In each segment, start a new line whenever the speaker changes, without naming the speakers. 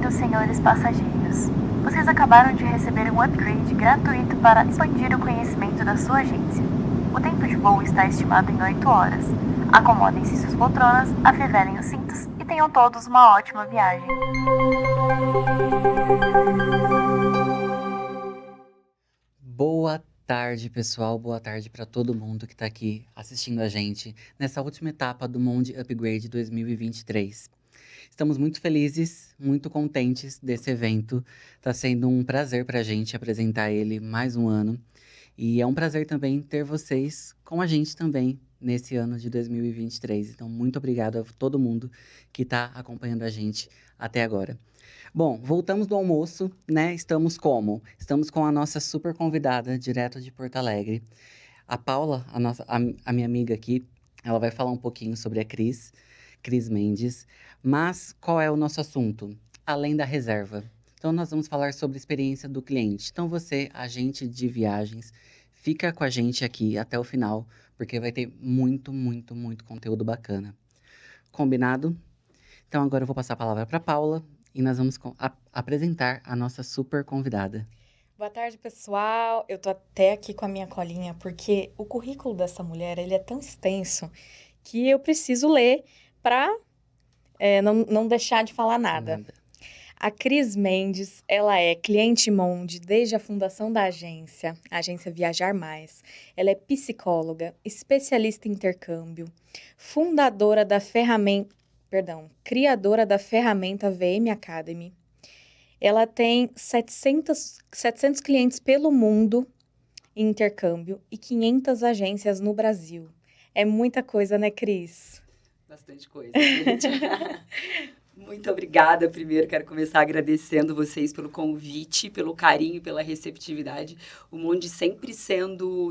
Bem-vindos, senhores passageiros. Vocês acabaram de receber um upgrade gratuito para expandir o conhecimento da sua agência. O tempo de voo está estimado em 8 horas. Acomodem-se em suas poltronas, afivelem os cintos e tenham todos uma ótima viagem.
Boa tarde, pessoal. Boa tarde para todo mundo que está aqui assistindo a gente nessa última etapa do Monde Upgrade 2023. Estamos muito felizes, muito contentes desse evento. Está sendo um prazer para a gente apresentar ele mais um ano. E é um prazer também ter vocês com a gente também nesse ano de 2023. Então, muito obrigado a todo mundo que está acompanhando a gente até agora. Bom, voltamos do almoço, né? Estamos como? Estamos com a nossa super convidada, direto de Porto Alegre. A Paula, a minha amiga aqui, ela vai falar um pouquinho sobre a Cris Mendes. Mas qual é o nosso assunto? Além da reserva. Então, nós vamos falar sobre a experiência do cliente. Então, você, agente de viagens, fica com a gente aqui até o final, porque vai ter muito, muito, muito conteúdo bacana. Combinado? Então, agora eu vou passar a palavra para Paula e nós vamos apresentar a nossa super convidada.
Boa tarde, pessoal. Eu tô até aqui com a minha colinha, porque o currículo dessa mulher, ele é tão extenso que eu preciso ler para não deixar de falar nada. A Cris Mendes, ela é cliente Monde desde a fundação da agência, a agência Viajar Mais. Ela é psicóloga, especialista em intercâmbio, criadora da ferramenta VM Academy. Ela tem 700 clientes pelo mundo em intercâmbio e 500 agências no Brasil. É muita coisa, né, Cris?
Bastante coisa, gente. Muito obrigada. Primeiro, quero começar agradecendo vocês pelo convite, pelo carinho, pela receptividade. O Monde sempre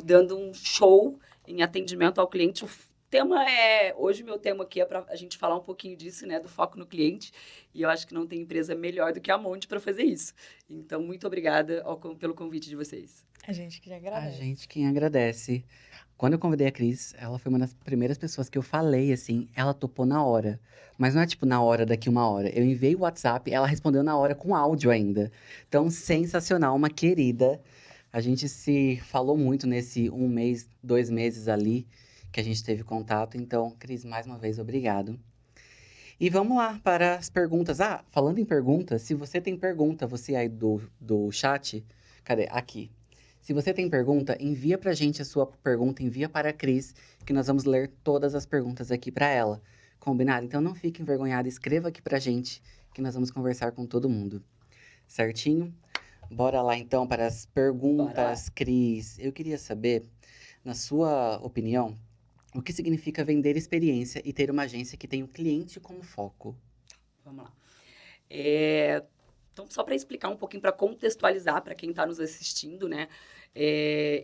dando um show em atendimento ao cliente. Hoje meu tema aqui é para a gente falar um pouquinho disso, né, do foco no cliente. E eu acho que não tem empresa melhor do que a Monde para fazer isso. Então, muito obrigada pelo convite de vocês.
A gente que agradece.
A gente quem agradece. Quando eu convidei a Cris, ela foi uma das primeiras pessoas que eu falei, assim, ela topou na hora. Mas não é tipo na hora, daqui uma hora. Eu enviei o WhatsApp, ela respondeu na hora com áudio ainda. Então, sensacional, uma querida. A gente se falou muito nesse 1 mês, 2 meses ali, que a gente teve contato. Então, Cris, mais uma vez, obrigado. E vamos lá para as perguntas. Ah, falando em perguntas, se você tem pergunta, você aí do chat, cadê? Aqui. Se você tem pergunta, envia pra gente a sua pergunta, envia para a Cris, que nós vamos ler todas as perguntas aqui para ela. Combinado? Então não fique envergonhado, escreva aqui pra gente, que nós vamos conversar com todo mundo. Certinho? Bora lá então para as perguntas, Cris. Eu queria saber, na sua opinião, o que significa vender experiência e ter uma agência que tem o cliente como foco?
Vamos lá. Então, só para explicar um pouquinho, para contextualizar para quem está nos assistindo, né?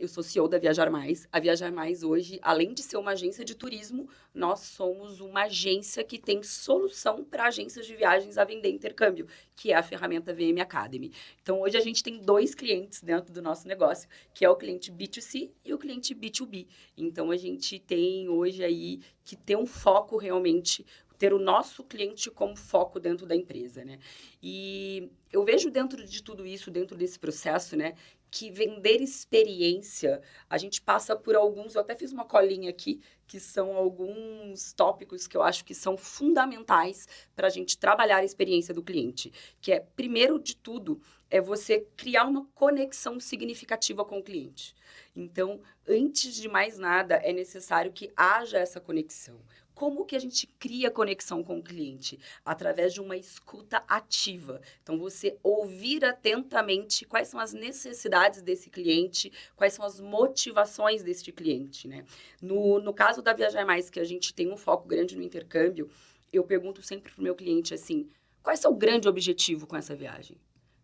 Eu sou CEO da Viajar Mais. A Viajar Mais hoje, além de ser uma agência de turismo, nós somos uma agência que tem solução para agências de viagens a vender intercâmbio, que é a ferramenta VM Academy. Então, hoje a gente tem 2 clientes dentro do nosso negócio, que é o cliente B2C e o cliente B2B. Então, a gente tem hoje aí que ter um foco realmente, ter o nosso cliente como foco dentro da empresa, né? E eu vejo dentro de tudo isso, dentro desse processo, né, que vender experiência, a gente passa por alguns, eu até fiz uma colinha aqui, que são alguns tópicos que eu acho que são fundamentais para a gente trabalhar a experiência do cliente, que é, primeiro de tudo, é você criar uma conexão significativa com o cliente. Então, antes de mais nada, é necessário que haja essa conexão. Como que a gente cria conexão com o cliente? Através de uma escuta ativa. Então, você ouvir atentamente quais são as necessidades desse cliente, quais são as motivações desse cliente, né? No caso da Viajar Mais, que a gente tem um foco grande no intercâmbio, eu pergunto sempre para o meu cliente assim, qual é o seu grande objetivo com essa viagem?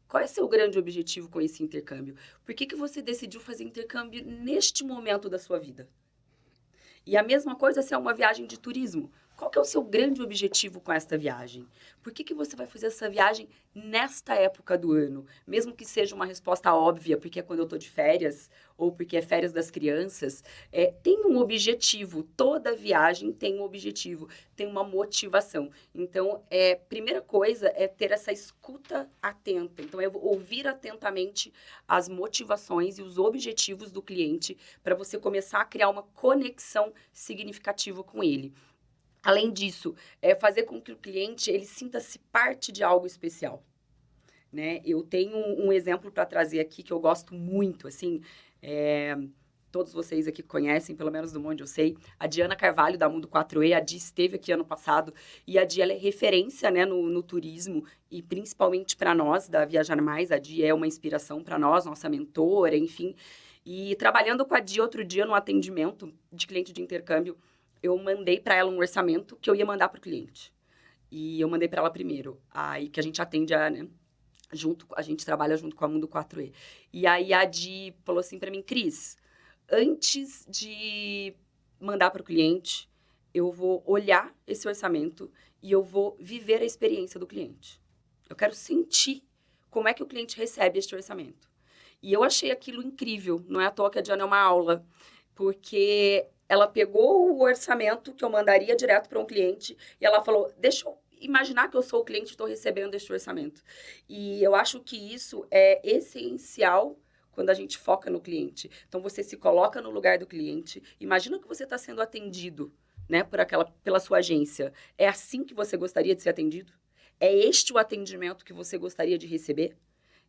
Qual é o seu grande objetivo com esse intercâmbio? Por que você decidiu fazer intercâmbio neste momento da sua vida? E a mesma coisa se é uma viagem de turismo. Qual que é o seu grande objetivo com esta viagem? Por que você vai fazer essa viagem nesta época do ano? Mesmo que seja uma resposta óbvia, porque é quando eu estou de férias, ou porque é férias das crianças, tem um objetivo. Toda viagem tem um objetivo, tem uma motivação. Então, primeira coisa é ter essa escuta atenta. Então, eu vou ouvir atentamente as motivações e os objetivos do cliente para você começar a criar uma conexão significativa com ele. Além disso, fazer com que o cliente ele sinta-se parte de algo especial, né? Eu tenho um exemplo para trazer aqui que eu gosto muito, assim, todos vocês aqui conhecem, pelo menos do Monte eu sei, a Diana Carvalho, da Mundo 4E, a Di esteve aqui ano passado, e a Di ela é referência, né, no turismo, e principalmente para nós, da Viajar Mais, a Di é uma inspiração para nós, nossa mentora, enfim. E trabalhando com a Di outro dia no atendimento de cliente de intercâmbio, eu mandei para ela um orçamento que eu ia mandar para o cliente. E eu mandei para ela primeiro. Aí que a gente atende, né? A gente trabalha junto com a Mundo 4E. E aí a Di falou assim para mim, Cris, antes de mandar para o cliente, eu vou olhar esse orçamento e eu vou viver a experiência do cliente. Eu quero sentir como é que o cliente recebe este orçamento. E eu achei aquilo incrível. Não é à toa que a Diana é uma aula, porque ela pegou o orçamento que eu mandaria direto para um cliente e ela falou, deixa eu imaginar que eu sou o cliente e estou recebendo este orçamento. E eu acho que isso é essencial quando a gente foca no cliente. Então, você se coloca no lugar do cliente, imagina que você está sendo atendido, né, pela sua agência. É assim que você gostaria de ser atendido? É este o atendimento que você gostaria de receber?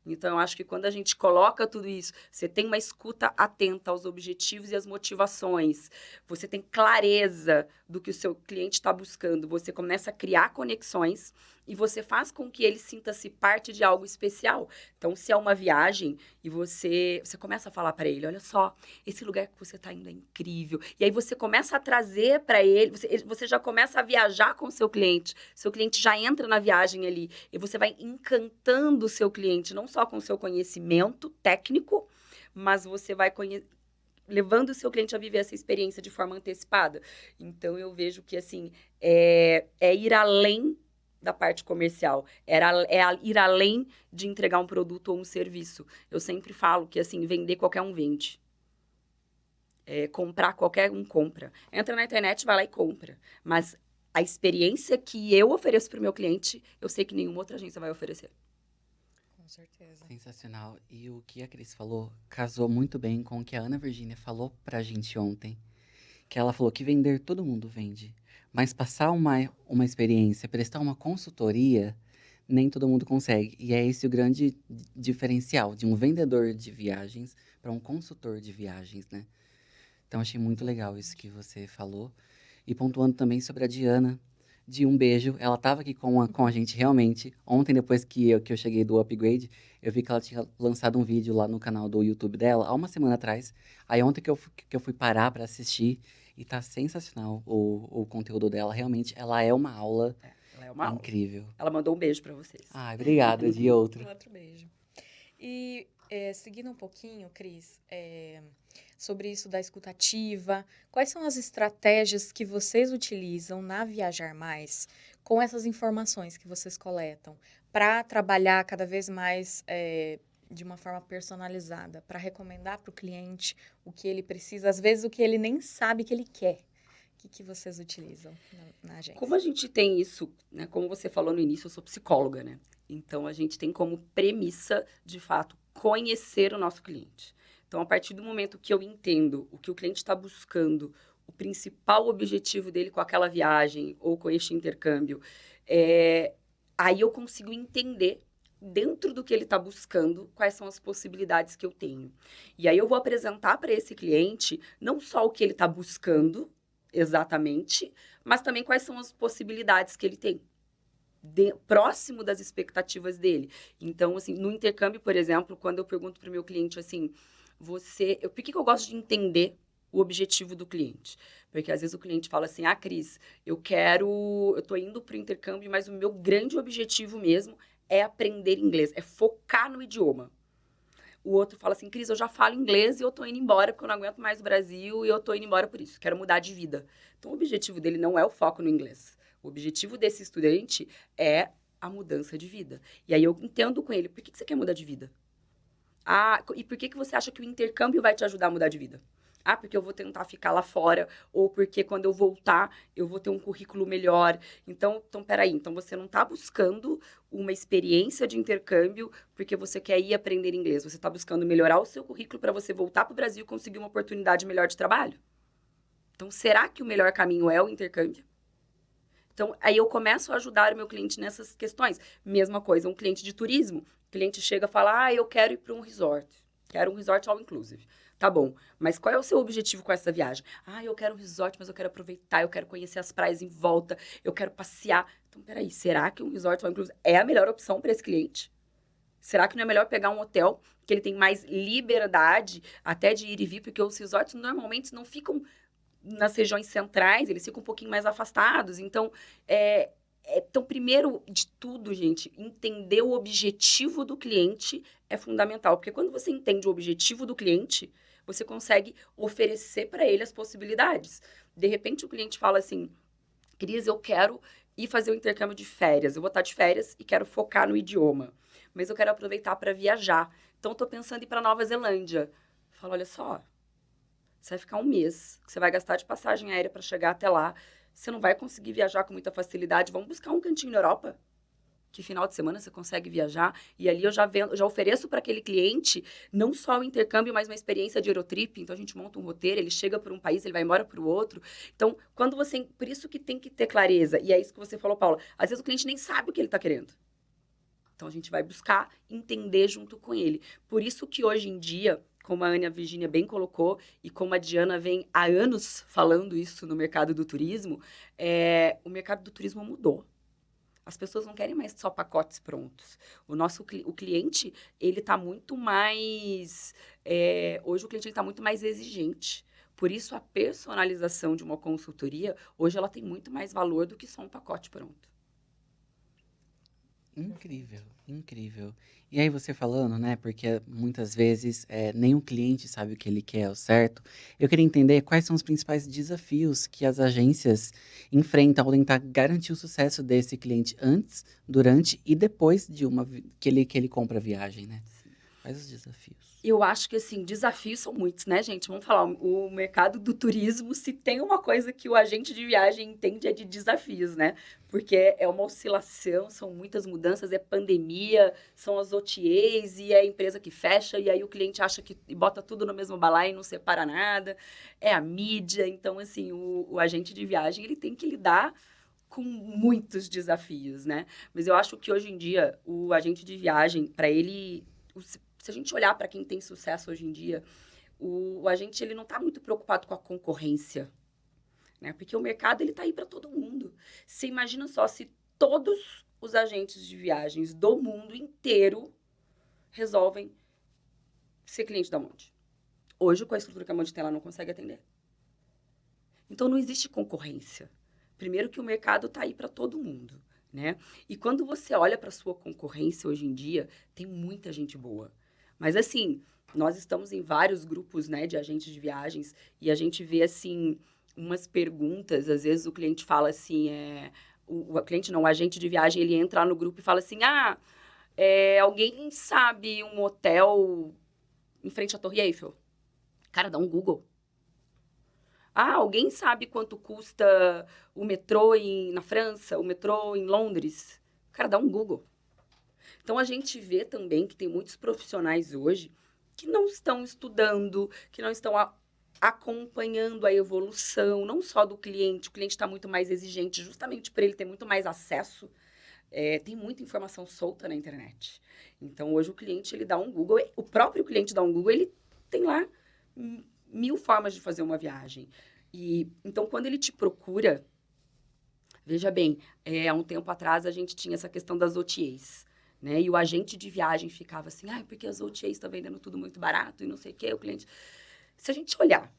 Então, eu acho que quando a gente coloca tudo isso, você tem uma escuta atenta aos objetivos e às motivações, você tem clareza do que o seu cliente está buscando, você começa a criar conexões e você faz com que ele sinta-se parte de algo especial. Então, se é uma viagem e você começa a falar para ele, olha só, esse lugar que você está indo é incrível. E aí você começa a trazer para ele, você já começa a viajar com o seu cliente já entra na viagem ali e você vai encantando o seu cliente, não só com o seu conhecimento técnico, mas você vai levando o seu cliente a viver essa experiência de forma antecipada. Então, eu vejo que, assim, é ir além da parte comercial, ir além de entregar um produto ou um serviço. Eu sempre falo que, assim, vender qualquer um vende. Comprar qualquer um compra. Entra na internet, vai lá e compra. Mas a experiência que eu ofereço para o meu cliente, eu sei que nenhuma outra agência vai oferecer.
Com certeza.
Sensacional. E o que a Cris falou casou muito bem com o que a Ana Virgínia falou pra gente ontem. Que ela falou que vender todo mundo vende. Mas passar uma experiência, prestar uma consultoria, nem todo mundo consegue. E é esse o grande diferencial de um vendedor de viagens para um consultor de viagens, né? Então, achei muito legal isso que você falou. E pontuando também sobre a Diana, de um beijo. Ela estava aqui com a gente realmente. Ontem, depois que eu cheguei do Upgrade, eu vi que ela tinha lançado um vídeo lá no canal do YouTube dela, há uma semana atrás. Aí ontem que eu fui parar para assistir, e tá sensacional o conteúdo dela. Realmente, ela é uma aula
Ela é uma aula.
incrível.
Ela mandou um beijo para vocês.
Ai, obrigada, de outro.
Outro beijo. E seguindo um pouquinho, Cris, sobre isso da escutativa, quais são as estratégias que vocês utilizam na Viajar Mais com essas informações que vocês coletam para trabalhar cada vez mais de uma forma personalizada, para recomendar para o cliente o que ele precisa, às vezes o que ele nem sabe que ele quer? O que vocês utilizam na agência?
Como a gente tem isso, né? Como você falou no início, eu sou psicóloga, né? Então, a gente tem como premissa, de fato, conhecer o nosso cliente. Então, a partir do momento que eu entendo o que o cliente está buscando, o principal objetivo dele com aquela viagem ou com este intercâmbio, aí eu consigo entender, dentro do que ele está buscando, quais são as possibilidades que eu tenho. E aí eu vou apresentar para esse cliente não só o que ele está buscando exatamente, mas também quais são as possibilidades que ele tem. Próximo das expectativas dele. Então, assim, no intercâmbio, por exemplo, quando eu pergunto para o meu cliente, assim, por que eu gosto de entender o objetivo do cliente? Porque, às vezes, o cliente fala assim, Cris, eu tô indo para o intercâmbio, mas o meu grande objetivo mesmo é aprender inglês, é focar no idioma. o outro fala assim, Cris, eu já falo inglês e eu tô indo embora porque eu não aguento mais o Brasil e eu tô indo embora por isso, quero mudar de vida. Então, o objetivo dele não é o foco no inglês. O objetivo desse estudante é a mudança de vida. E aí eu entendo com ele, por que você quer mudar de vida? Ah, e por que você acha que o intercâmbio vai te ajudar a mudar de vida? Ah, porque eu vou tentar ficar lá fora, ou porque quando eu voltar, eu vou ter um currículo melhor. Então peraí, então você não está buscando uma experiência de intercâmbio porque você quer ir aprender inglês. Você está buscando melhorar o seu currículo para você voltar para o Brasil e conseguir uma oportunidade melhor de trabalho? Então, será que o melhor caminho é o intercâmbio? Então, aí eu começo a ajudar o meu cliente nessas questões. Mesma coisa, um cliente de turismo. O cliente chega e fala, eu quero ir para um resort. Quero um resort all inclusive. Tá bom, mas qual é o seu objetivo com essa viagem? Eu quero um resort, mas eu quero aproveitar, eu quero conhecer as praias em volta, eu quero passear. Então, peraí, será que um resort all inclusive é a melhor opção para esse cliente? Será que não é melhor pegar um hotel que ele tem mais liberdade até de ir e vir? Porque os resorts normalmente não ficam nas regiões centrais, eles ficam um pouquinho mais afastados. Então, então, primeiro de tudo, gente, entender o objetivo do cliente é fundamental. Porque quando você entende o objetivo do cliente, você consegue oferecer para ele as possibilidades. De repente, o cliente fala assim, Cris, eu quero ir fazer um intercâmbio de férias. Eu vou estar de férias e quero focar no idioma. Mas eu quero aproveitar para viajar. Então, estou pensando em ir para Nova Zelândia. Eu falo, olha só, você vai ficar um mês, que você vai gastar de passagem aérea para chegar até lá. Você não vai conseguir viajar com muita facilidade. Vamos buscar um cantinho na Europa, que final de semana você consegue viajar. E ali eu já ofereço para aquele cliente não só o intercâmbio, mas uma experiência de Eurotrip. Então, a gente monta um roteiro, ele chega para um país, ele vai embora para o outro. Então, por isso que tem que ter clareza. E é isso que você falou, Paula. Às vezes o cliente nem sabe o que ele está querendo. Então, a gente vai buscar entender junto com ele. Por isso que hoje em dia, como a Ana e a Virgínia bem colocou, e como a Diana vem há anos falando isso no mercado do turismo, o mercado do turismo mudou. As pessoas não querem mais só pacotes prontos. O cliente, ele está muito mais... hoje o cliente está muito mais exigente. Por isso, a personalização de uma consultoria, hoje ela tem muito mais valor do que só um pacote pronto.
Incrível, incrível. E aí você falando, né, porque muitas vezes nem o cliente sabe o que ele quer ao certo. Eu queria entender quais são os principais desafios que as agências enfrentam ao tentar garantir o sucesso desse cliente antes, durante e depois de que ele compra a viagem, né? Quais os desafios?
Eu acho que, assim, desafios são muitos, né, gente? Vamos falar, o mercado do turismo, se tem uma coisa que o agente de viagem entende, é de desafios, né? Porque é uma oscilação, são muitas mudanças, é pandemia, são as OTAs e é a empresa que fecha, e aí o cliente acha que bota tudo no mesmo balaio e não separa nada. É a mídia, então, assim, o agente de viagem, ele tem que lidar com muitos desafios, né? Mas eu acho que, hoje em dia, o agente de viagem, para ele... Se a gente olhar para quem tem sucesso hoje em dia, o agente ele não está muito preocupado com a concorrência, né? Porque o mercado ele está aí para todo mundo. Você imagina só se todos os agentes de viagens do mundo inteiro resolvem ser cliente da Monte. Hoje, com a estrutura que a Monte tem, ela não consegue atender. Então, não existe concorrência. Primeiro que o mercado está aí para todo mundo, né? E quando você olha para a sua concorrência hoje em dia, tem muita gente boa. Mas, assim, nós estamos em vários grupos, né, de agentes de viagens e a gente vê, assim, umas perguntas. Às vezes o cliente fala assim, o agente de viagem, ele entra lá no grupo e fala assim, alguém sabe um hotel em frente à Torre Eiffel? Cara, dá um Google. Alguém sabe quanto custa o metrô na França, o metrô em Londres? Cara, dá um Google. Então, a gente vê também que tem muitos profissionais hoje que não estão estudando, que não estão acompanhando a evolução, não só do cliente. O cliente está muito mais exigente, justamente por ele ter muito mais acesso. Tem muita informação solta na internet. Então, hoje o cliente, ele dá um Google. O próprio cliente dá um Google, ele tem lá 1000 formas de fazer uma viagem. Então, quando ele te procura... Veja bem, há um tempo atrás, a gente tinha essa questão das OTAs. Né? E o agente de viagem ficava assim, porque as OTAs estão vendendo tudo muito barato e não sei o quê. O cliente... Se a gente olhar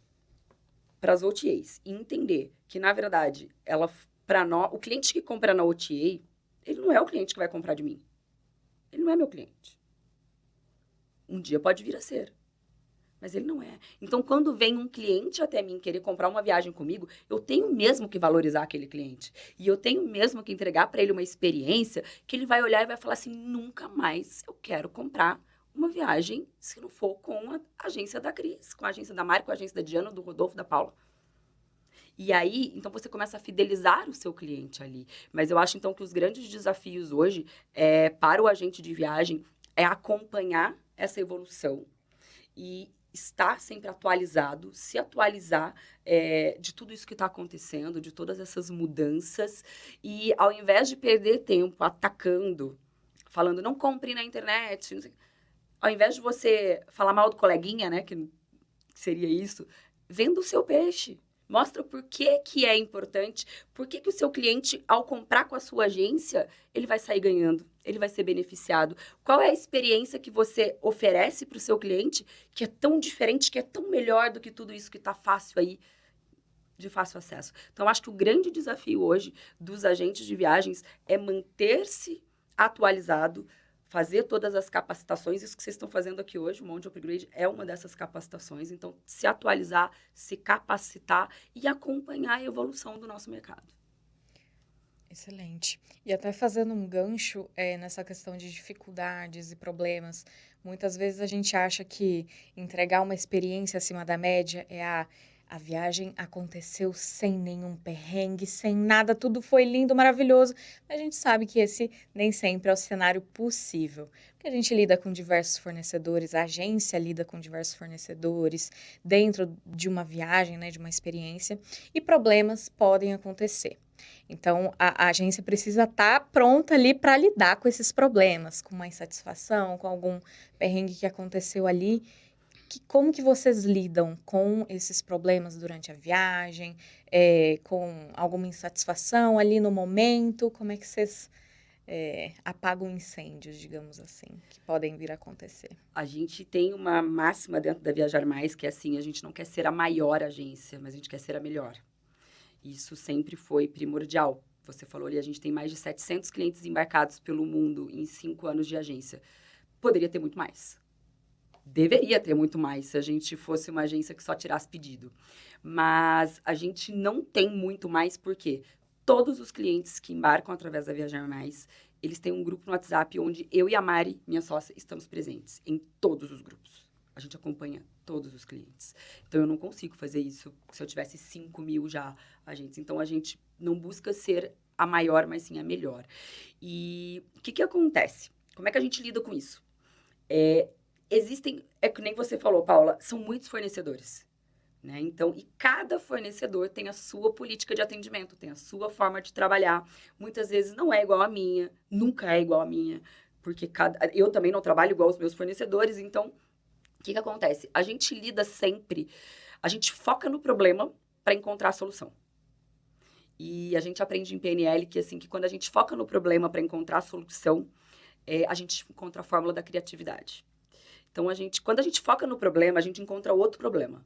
para as OTAs e entender que, na verdade, o cliente que compra na OTA, ele não é o cliente que vai comprar de mim. Ele não é meu cliente. Um dia pode vir a ser. Mas ele não é. Então, quando vem um cliente até mim querer comprar uma viagem comigo, eu tenho mesmo que valorizar aquele cliente. E eu tenho mesmo que entregar para ele uma experiência que ele vai olhar e vai falar assim, nunca mais eu quero comprar uma viagem se não for com a agência da Cris, com a agência da Mari, com a agência da Diana, do Rodolfo, da Paula. E aí, então, você começa a fidelizar o seu cliente ali. Mas eu acho, então, que os grandes desafios hoje para o agente de viagem é acompanhar essa evolução e estar sempre atualizado, se atualizar de tudo isso que está acontecendo, de todas essas mudanças. E ao invés de perder tempo atacando, falando, não compre na internet, não sei, ao invés de você falar mal do coleguinha, né, que seria isso, venda o seu peixe. Mostra por que é importante, por que o seu cliente, ao comprar com a sua agência, ele vai sair ganhando, ele vai ser beneficiado. Qual é a experiência que você oferece para o seu cliente que é tão diferente, que é tão melhor do que tudo isso que está fácil aí, de fácil acesso? Então, acho que o grande desafio hoje dos agentes de viagens é manter-se atualizado, fazer todas as capacitações. Isso que vocês estão fazendo aqui hoje, o Monde Upgrade, é uma dessas capacitações. Então, se atualizar, se capacitar e acompanhar a evolução do nosso mercado.
Excelente. E até fazendo um gancho nessa questão de dificuldades e problemas, muitas vezes a gente acha que entregar uma experiência acima da média é a viagem aconteceu sem nenhum perrengue, sem nada, tudo foi lindo, maravilhoso. Mas a gente sabe que esse nem sempre é o cenário possível. Porque a gente lida com diversos fornecedores, a agência lida com diversos fornecedores dentro de uma viagem, né, de uma experiência, e problemas podem acontecer. Então, a agência precisa estar pronta ali para lidar com esses problemas, com uma insatisfação, com algum perrengue que aconteceu ali. Como que vocês lidam com esses problemas durante a viagem, com alguma insatisfação ali no momento? Como é que vocês apagam incêndios, digamos assim, que podem vir a acontecer?
A gente tem uma máxima dentro da Viajar Mais, que é assim, a gente não quer ser a maior agência, mas a gente quer ser a melhor. Isso sempre foi primordial. Você falou ali, a gente tem mais de 700 clientes embarcados pelo mundo em 5 anos de agência. Poderia ter muito mais. Deveria ter muito mais se a gente fosse uma agência que só tirasse pedido. Mas a gente não tem muito mais porque todos os clientes que embarcam através da Viajar Mais, eles têm um grupo no WhatsApp onde eu e a Mari, minha sócia, estamos presentes em todos os grupos. A gente acompanha todos os clientes. Então, eu não consigo fazer isso se eu tivesse 5 mil já agentes. Então, a gente não busca ser a maior, mas sim a melhor. E o que acontece? Como é que a gente lida com isso? Existem, que nem você falou, Paula, são muitos fornecedores, né? Então, e cada fornecedor tem a sua política de atendimento, tem a sua forma de trabalhar. Muitas vezes não é igual a minha, nunca é igual a minha, porque eu também não trabalho igual aos meus fornecedores. Então, o que acontece? A gente lida sempre, a gente foca no problema para encontrar a solução. E a gente aprende em PNL que, assim, que quando a gente foca no problema para encontrar a solução, a gente encontra a fórmula da criatividade. Então, quando a gente foca no problema, a gente encontra outro problema.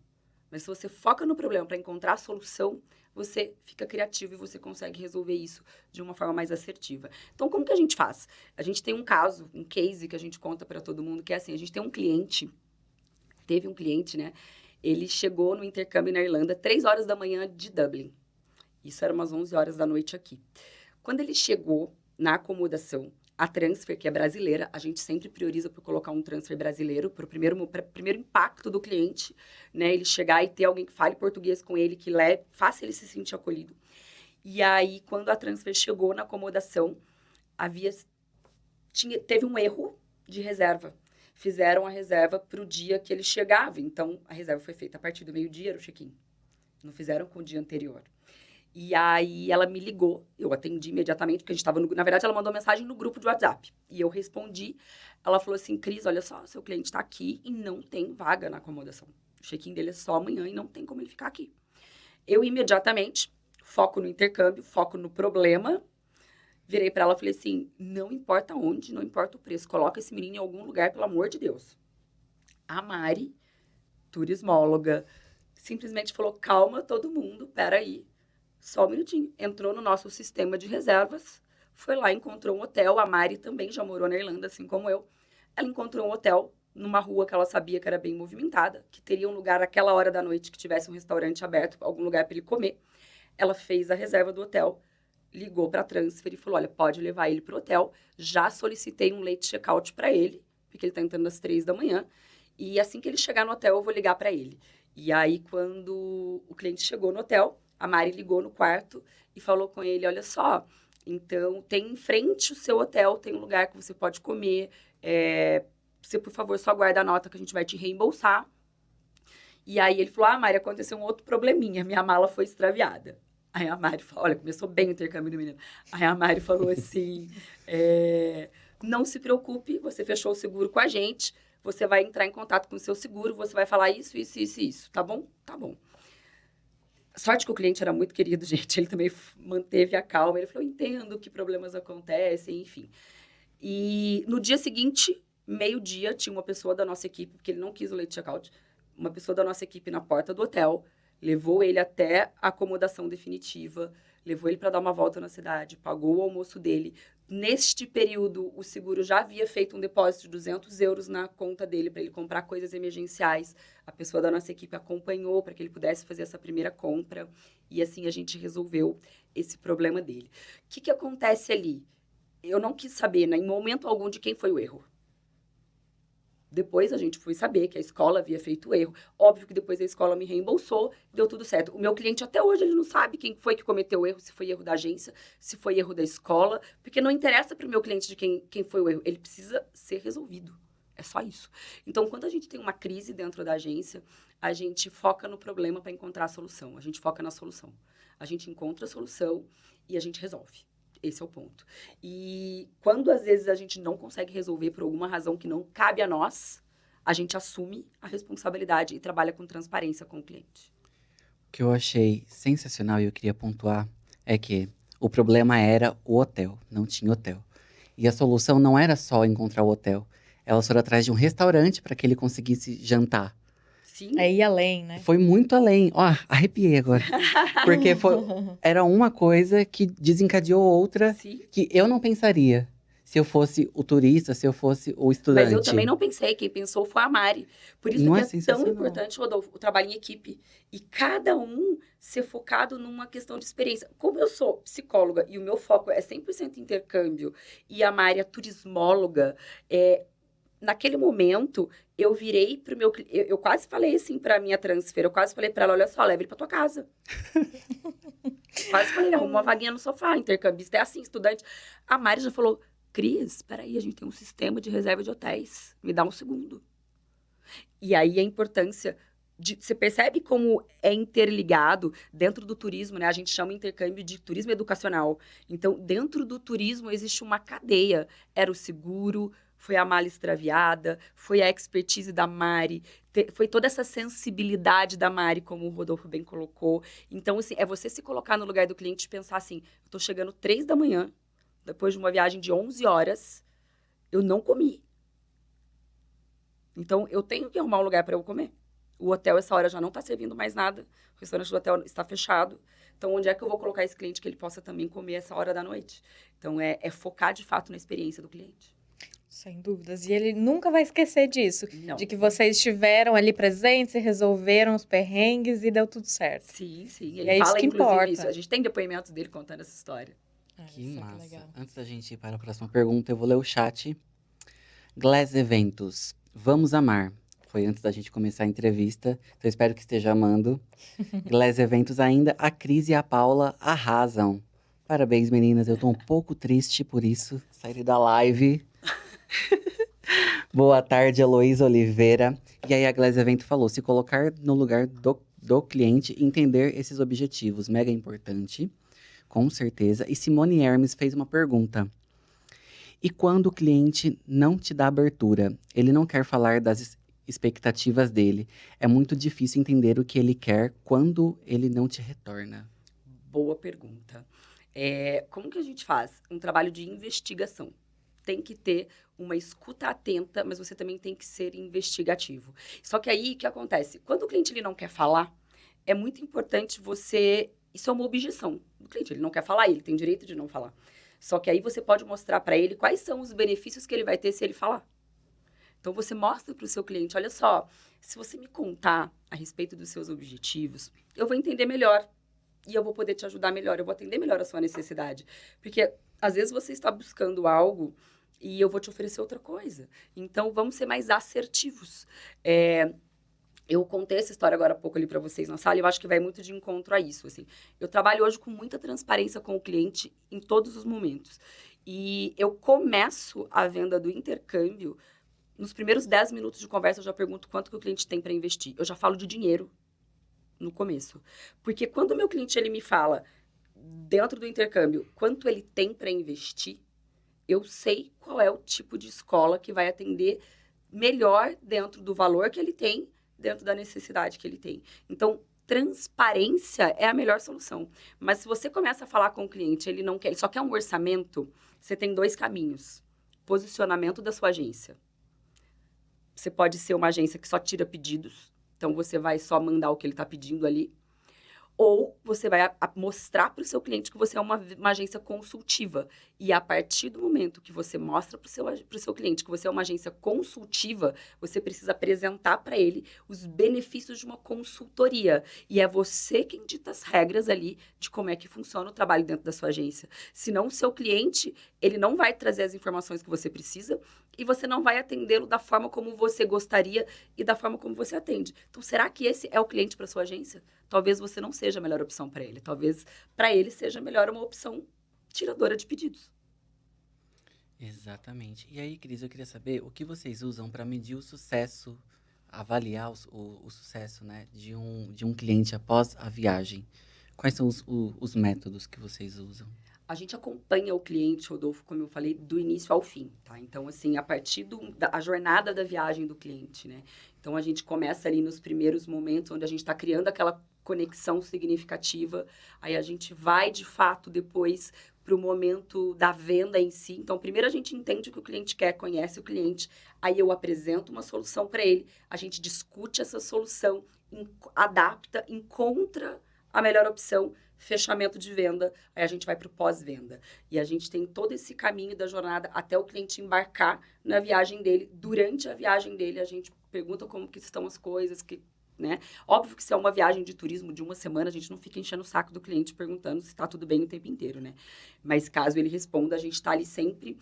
Mas se você foca no problema para encontrar a solução, você fica criativo e você consegue resolver isso de uma forma mais assertiva. Então, como que a gente faz? A gente tem um caso, um case que a gente conta para todo mundo, que é assim, a gente tem teve um cliente, né? Ele chegou no intercâmbio na Irlanda, 3 horas da manhã de Dublin. Isso era umas 11 horas da noite aqui. Quando ele chegou na acomodação, a transfer, que é brasileira, a gente sempre prioriza por colocar um transfer brasileiro, para o primeiro impacto do cliente, né? Ele chegar e ter alguém que fale português com ele, que faça ele se sentir acolhido. E aí, quando a transfer chegou na acomodação, teve um erro de reserva. Fizeram a reserva para o dia que ele chegava. Então, a reserva foi feita a partir do meio-dia, era o check-in. Não fizeram com o dia anterior. E aí, ela me ligou, eu atendi imediatamente, porque a gente estava na verdade, ela mandou mensagem no grupo de WhatsApp. E eu respondi, ela falou assim, Cris, olha só, seu cliente está aqui e não tem vaga na acomodação. O check-in dele é só amanhã e não tem como ele ficar aqui. Eu, imediatamente, foco no intercâmbio, foco no problema, virei para ela e falei assim, não importa onde, não importa o preço, coloca esse menino em algum lugar, pelo amor de Deus. A Mari, turismóloga, simplesmente falou, calma todo mundo, peraí. Só um minutinho. Entrou no nosso sistema de reservas, foi lá, encontrou um hotel. A Mari também já morou na Irlanda, assim como eu. Ela encontrou um hotel numa rua que ela sabia que era bem movimentada, que teria um lugar naquela hora da noite que tivesse um restaurante aberto, algum lugar para ele comer. Ela fez a reserva do hotel, ligou para a transfer e falou, olha, pode levar ele para o hotel. Já solicitei um late check-out para ele, porque ele está entrando às 3 da manhã. E assim que ele chegar no hotel, eu vou ligar para ele. E aí, quando o cliente chegou no hotel, a Mari ligou no quarto e falou com ele, olha só, então tem em frente o seu hotel, tem um lugar que você pode comer, você, por favor, só guarda a nota que a gente vai te reembolsar. E aí ele falou, Mari, aconteceu um outro probleminha, minha mala foi extraviada. Aí a Mari falou, olha, começou bem o intercâmbio do menino. Aí a Mari falou assim, não se preocupe, você fechou o seguro com a gente, você vai entrar em contato com o seu seguro, você vai falar isso, tá bom? Tá bom. Sorte que o cliente era muito querido, gente, ele também manteve a calma, ele falou, entendo que problemas acontecem, enfim. E no dia seguinte, meio-dia, tinha uma pessoa da nossa equipe, porque ele não quis o late checkout, uma pessoa da nossa equipe na porta do hotel, levou ele até a acomodação definitiva, levou ele para dar uma volta na cidade, pagou o almoço dele. Neste período, o seguro já havia feito um depósito de 200 euros na conta dele para ele comprar coisas emergenciais. A pessoa da nossa equipe acompanhou para que ele pudesse fazer essa primeira compra. E assim a gente resolveu esse problema dele. O que acontece ali? Eu não quis saber, né, em momento algum, de quem foi o erro. Depois a gente foi saber que a escola havia feito o erro. Óbvio que depois a escola me reembolsou, deu tudo certo. O meu cliente até hoje ele não sabe quem foi que cometeu o erro, se foi erro da agência, se foi erro da escola, porque não interessa para o meu cliente de quem foi o erro. Ele precisa ser resolvido. É só isso. Então, quando a gente tem uma crise dentro da agência, a gente foca no problema para encontrar a solução. A gente foca na solução. A gente encontra a solução e a gente resolve. Esse é o ponto. E quando, às vezes, a gente não consegue resolver por alguma razão que não cabe a nós, a gente assume a responsabilidade e trabalha com transparência com o cliente.
O que eu achei sensacional e eu queria pontuar é que o problema era o hotel, não tinha hotel. E a solução não era só encontrar o hotel. Elas foram atrás de um restaurante para que ele conseguisse jantar.
Sim.
É ir além, né?
Foi muito além. Ó, arrepiei agora. Porque era uma coisa que desencadeou outra.
Sim.
Que eu não pensaria. Se eu fosse o turista, se eu fosse o estudante.
Mas eu também não pensei. Quem pensou foi a Mari. Por isso
Não
que
é
é tão
sensacional.
importante, Rodolfo, o trabalho em equipe. E cada um ser focado numa questão de experiência. Como eu sou psicóloga e o meu foco é 100% intercâmbio, e a Mari é turismóloga, naquele momento, eu virei pro meu cliente, eu quase falei assim pra minha transfer, eu quase falei pra ela, olha só, leva ele pra tua casa. Quase falei, arruma uma vaguinha no sofá, intercambista é assim, estudante. A Mari já falou, Cris, peraí, a gente tem um sistema de reserva de hotéis, me dá um segundo. E aí a importância, você percebe como é interligado dentro do turismo, né? A gente chama intercâmbio de turismo educacional. Então, dentro do turismo existe uma cadeia, era o seguro, foi a mala extraviada, foi a expertise da Mari, foi toda essa sensibilidade da Mari, como o Rodolfo bem colocou. Então, assim, é você se colocar no lugar do cliente e pensar assim, eu tô chegando 3 da manhã, depois de uma viagem de 11 horas, eu não comi. Então, eu tenho que arrumar um lugar para eu comer. O hotel, essa hora, já não está servindo mais nada. O restaurante do hotel está fechado. Então, onde é que eu vou colocar esse cliente que ele possa também comer essa hora da noite? Então, é focar, de fato, na experiência do cliente.
Sem dúvidas. E ele nunca vai esquecer disso.
Não.
De que vocês estiveram ali presentes e resolveram os perrengues e deu tudo certo.
Sim, sim. Ele
É isso
fala,
que
inclusive,
importa.
isso. A gente tem depoimentos dele contando essa história.
Que
Só
massa.
legal.
Antes da gente ir para a próxima pergunta, eu vou ler o chat. Glass Eventos. Vamos amar. Foi antes da gente começar a entrevista. Então, espero que esteja amando. Glass Eventos ainda. A Cris e a Paula arrasam. Parabéns, meninas. Eu tô um pouco triste por isso. Saí da live. Boa tarde, Heloísa Oliveira. E aí a Glass Evento falou, se colocar no lugar do cliente, entender esses objetivos, mega importante, com certeza. E Simone Hermes fez uma pergunta. E quando o cliente não te dá abertura, ele não quer falar das expectativas dele, é muito difícil entender o que ele quer quando ele não te retorna.
Boa pergunta. Como que a gente faz? Um trabalho de investigação. Tem que ter uma escuta atenta, mas você também tem que ser investigativo. Só que aí, o que acontece? Quando o cliente ele não quer falar, é muito importante você... Isso é uma objeção do cliente. Ele não quer falar, ele tem direito de não falar. Só que aí você pode mostrar para ele quais são os benefícios que ele vai ter se ele falar. Então, você mostra para o seu cliente, olha só, se você me contar a respeito dos seus objetivos, eu vou entender melhor e eu vou poder te ajudar melhor, eu vou atender melhor a sua necessidade. Porque, às vezes, você está buscando algo e eu vou te oferecer outra coisa. Então, vamos ser mais assertivos. Eu contei essa história agora há pouco ali para vocês na sala e eu acho que vai muito de encontro a isso, assim. Eu trabalho hoje com muita transparência com o cliente em todos os momentos. E eu começo a venda do intercâmbio, nos primeiros 10 minutos de conversa eu já pergunto quanto que o cliente tem para investir. Eu já falo de dinheiro no começo. Porque quando o meu cliente ele me fala, dentro do intercâmbio, quanto ele tem para investir, eu sei qual é o tipo de escola que vai atender melhor dentro do valor que ele tem, dentro da necessidade que ele tem. Então, transparência é a melhor solução. Mas se você começa a falar com o cliente, ele não quer, ele só quer um orçamento, você tem 2 caminhos. Posicionamento da sua agência. Você pode ser uma agência que só tira pedidos, então você vai só mandar o que ele está pedindo ali. Ou você vai mostrar para o seu cliente que você é uma agência consultiva. E a partir do momento que você mostra para o seu cliente que você é uma agência consultiva, você precisa apresentar para ele os benefícios de uma consultoria. E é você quem dita as regras ali de como é que funciona o trabalho dentro da sua agência. Senão, o seu cliente, ele não vai trazer as informações que você precisa e você não vai atendê-lo da forma como você gostaria e da forma como você atende. Então, será que esse é o cliente para sua agência? Talvez você não seja a melhor opção para ele. Talvez para ele seja melhor uma opção tiradora de pedidos.
Exatamente. E aí, Cris, eu queria saber o que vocês usam para medir o sucesso, avaliar o sucesso, né, de um cliente após a viagem. Quais são os métodos que vocês usam?
A gente acompanha o cliente, Rodolfo, como eu falei, do início ao fim, tá? Então, assim, a partir da jornada da viagem do cliente, né? Então, a gente começa ali nos primeiros momentos, onde a gente está criando aquela conexão significativa. Aí, a gente vai, de fato, depois para o momento da venda em si. Então, primeiro a gente entende o que o cliente quer, conhece o cliente. Aí, eu apresento uma solução para ele. A gente discute essa solução, adapta, encontra a melhor opção, fechamento de venda, aí a gente vai para o pós-venda. E a gente tem todo esse caminho da jornada até o cliente embarcar na viagem dele. Durante a viagem dele, a gente pergunta como que estão as coisas, né? Óbvio que se é uma viagem de turismo de uma semana, a gente não fica enchendo o saco do cliente perguntando se está tudo bem o tempo inteiro, né? Mas caso ele responda, a gente está ali sempre,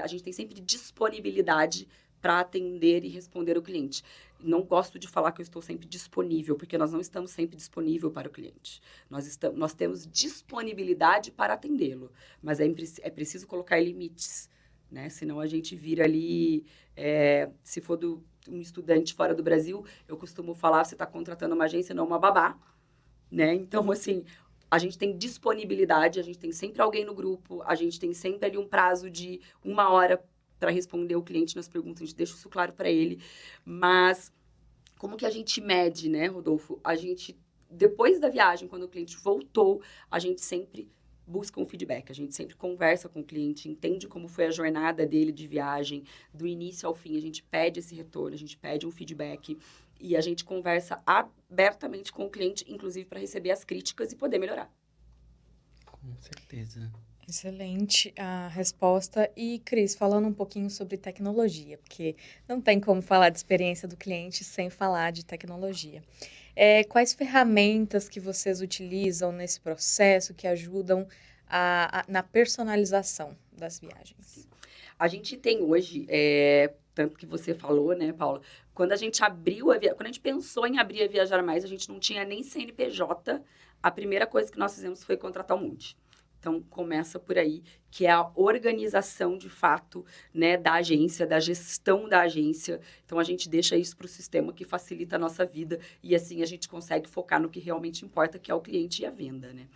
a gente tem sempre disponibilidade para atender e responder o cliente. Não gosto de falar que eu estou sempre disponível, porque nós não estamos sempre disponível para o cliente. Nós temos disponibilidade para atendê-lo, mas é preciso colocar limites, né? Senão a gente vira ali, se for um estudante fora do Brasil, eu costumo falar, você está contratando uma agência, não uma babá, né? Então, assim, a gente tem disponibilidade, a gente tem sempre alguém no grupo, a gente tem sempre ali um prazo de 1 hora para responder o cliente nas perguntas, a gente deixa isso claro para ele. Mas como que a gente mede, né, Rodolfo? A gente, depois da viagem, quando o cliente voltou, a gente sempre busca um feedback, a gente sempre conversa com o cliente, entende como foi a jornada dele de viagem, do início ao fim, a gente pede esse retorno, a gente pede um feedback e a gente conversa abertamente com o cliente, inclusive para receber as críticas e poder melhorar.
Com certeza.
Excelente a resposta. E, Cris, falando um pouquinho sobre tecnologia, porque não tem como falar de experiência do cliente sem falar de tecnologia. Quais ferramentas que vocês utilizam nesse processo que ajudam na personalização das viagens?
A gente tem hoje, tanto que você falou, né, Paula? Quando a gente quando a gente pensou em abrir a Viajar Mais, a gente não tinha nem CNPJ. A primeira coisa que nós fizemos foi contratar um monte. Então, começa por aí, que é a organização, de fato, né, da agência, da gestão da agência. Então, a gente deixa isso para o sistema que facilita a nossa vida e, assim, a gente consegue focar no que realmente importa, que é o cliente e a venda, né?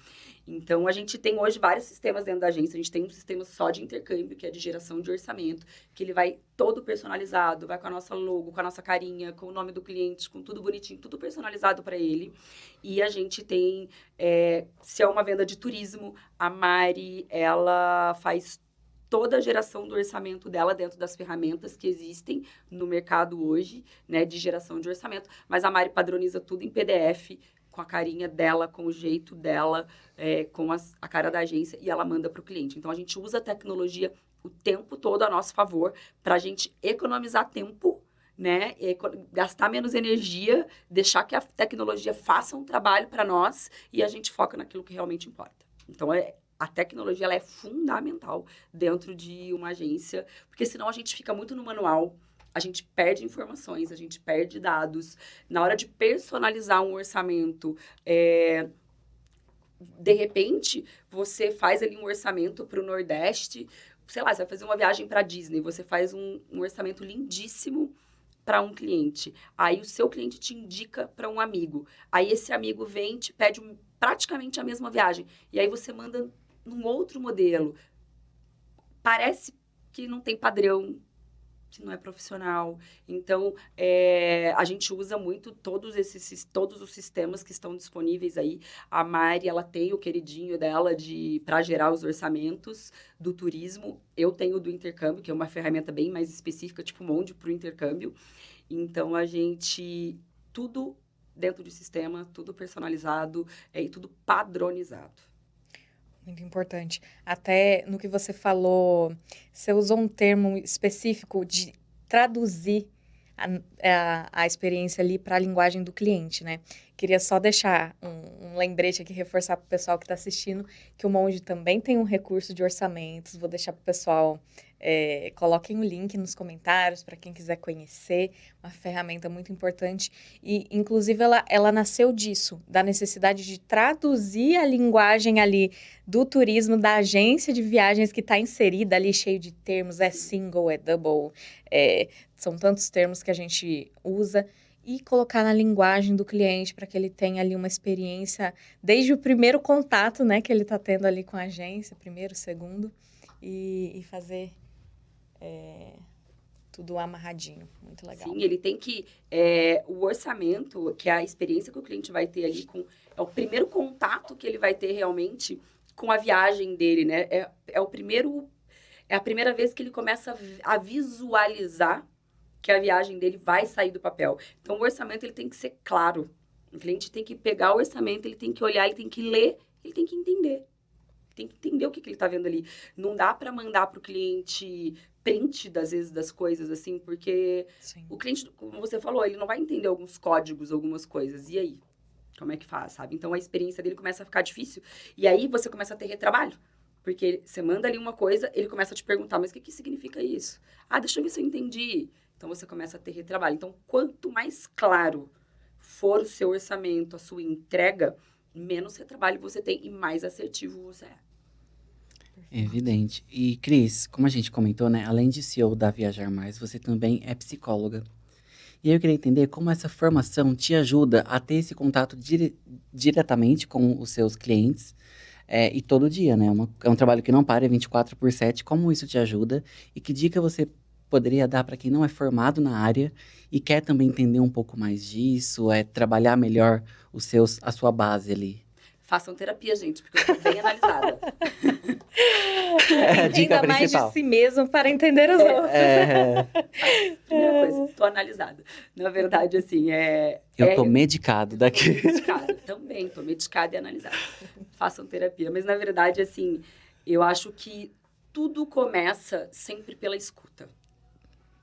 Então, a gente tem hoje vários sistemas dentro da agência. A gente tem um sistema só de intercâmbio, que é de geração de orçamento, que ele vai todo personalizado, vai com a nossa logo, com a nossa carinha, com o nome do cliente, com tudo bonitinho, tudo personalizado para ele. E a gente tem, se é uma venda de turismo, a Mari, ela faz toda a geração do orçamento dela dentro das ferramentas que existem no mercado hoje, né, de geração de orçamento. Mas a Mari padroniza tudo em PDF, com a carinha dela, com o jeito dela, com a cara da agência, e ela manda para o cliente. Então, a gente usa a tecnologia o tempo todo a nosso favor para a gente economizar tempo, né? Gastar menos energia, deixar que a tecnologia faça um trabalho para nós e a gente foca naquilo que realmente importa. Então, a tecnologia ela é fundamental dentro de uma agência, porque senão a gente fica muito no manual, a gente perde informações, a gente perde dados. Na hora de personalizar um orçamento, de repente, você faz ali um orçamento para o Nordeste, sei lá, você vai fazer uma viagem para Disney, você faz um orçamento lindíssimo para um cliente. Aí o seu cliente te indica para um amigo. Aí esse amigo vem e te pede praticamente a mesma viagem. E aí você manda num outro modelo. Parece que não tem padrão, que não é profissional. Então, a gente usa muito todos os sistemas que estão disponíveis aí. A Mari, ela tem o queridinho dela para gerar os orçamentos do turismo. Eu tenho o do intercâmbio, que é uma ferramenta bem mais específica, tipo Monde para o intercâmbio. Então, tudo dentro do sistema, tudo personalizado e tudo padronizado.
Muito importante. Até no que você falou, você usou um termo específico de traduzir a experiência ali para a linguagem do cliente, né? Queria só deixar um lembrete aqui, reforçar para o pessoal que está assistindo, que o Monde também tem um recurso de orçamentos. Vou deixar para o pessoal, coloquem o link nos comentários para quem quiser conhecer, uma ferramenta muito importante. E, inclusive, ela nasceu disso, da necessidade de traduzir a linguagem ali do turismo, da agência de viagens que está inserida ali, cheio de termos, é single, é double, são tantos termos que a gente usa, e colocar na linguagem do cliente para que ele tenha ali uma experiência desde o primeiro contato, né, que ele está tendo ali com a agência, primeiro, segundo, e fazer tudo amarradinho. Muito legal.
Sim, ele tem que... o orçamento, que é a experiência que o cliente vai ter ali, é o primeiro contato que ele vai ter realmente com a viagem dele, né? É a primeira vez que ele começa a visualizar que a viagem dele vai sair do papel. Então, o orçamento ele tem que ser claro. O cliente tem que pegar o orçamento, ele tem que olhar, ele tem que ler, ele tem que entender. Tem que entender o que ele está vendo ali. Não dá para mandar para o cliente print, às vezes, das coisas, assim, porque
Sim.
O cliente, como você falou, ele não vai entender alguns códigos, algumas coisas. E aí? Como é que faz, sabe? Então, a experiência dele começa a ficar difícil. E aí, você começa a ter retrabalho. Porque você manda ali uma coisa, ele começa a te perguntar, mas o que significa isso? Ah, deixa eu ver se eu entendi. Então, você começa a ter retrabalho. Então, quanto mais claro for o seu orçamento, a sua entrega, menos retrabalho você tem e mais assertivo você é.
Evidente. E, Cris, como a gente comentou, né? Além de CEO da Viajar Mais, você também é psicóloga. E eu queria entender como essa formação te ajuda a ter esse contato diretamente com os seus clientes e todo dia, né? É um trabalho que não para, é 24/7. Como isso te ajuda? E que dica você poderia dar para quem não é formado na área e quer também entender um pouco mais disso, trabalhar melhor a sua base ali?
Façam terapia, gente, porque eu sou bem analisada.
A dica
Entenda mais
principal.
de si mesmo para entender os outros.
Primeira coisa, tô analisada. Na verdade, assim,
Eu tô medicado daqui.
Tô medicada, também, tô medicada e analisada. Façam terapia. Mas, na verdade, assim, eu acho que tudo começa sempre pela escuta.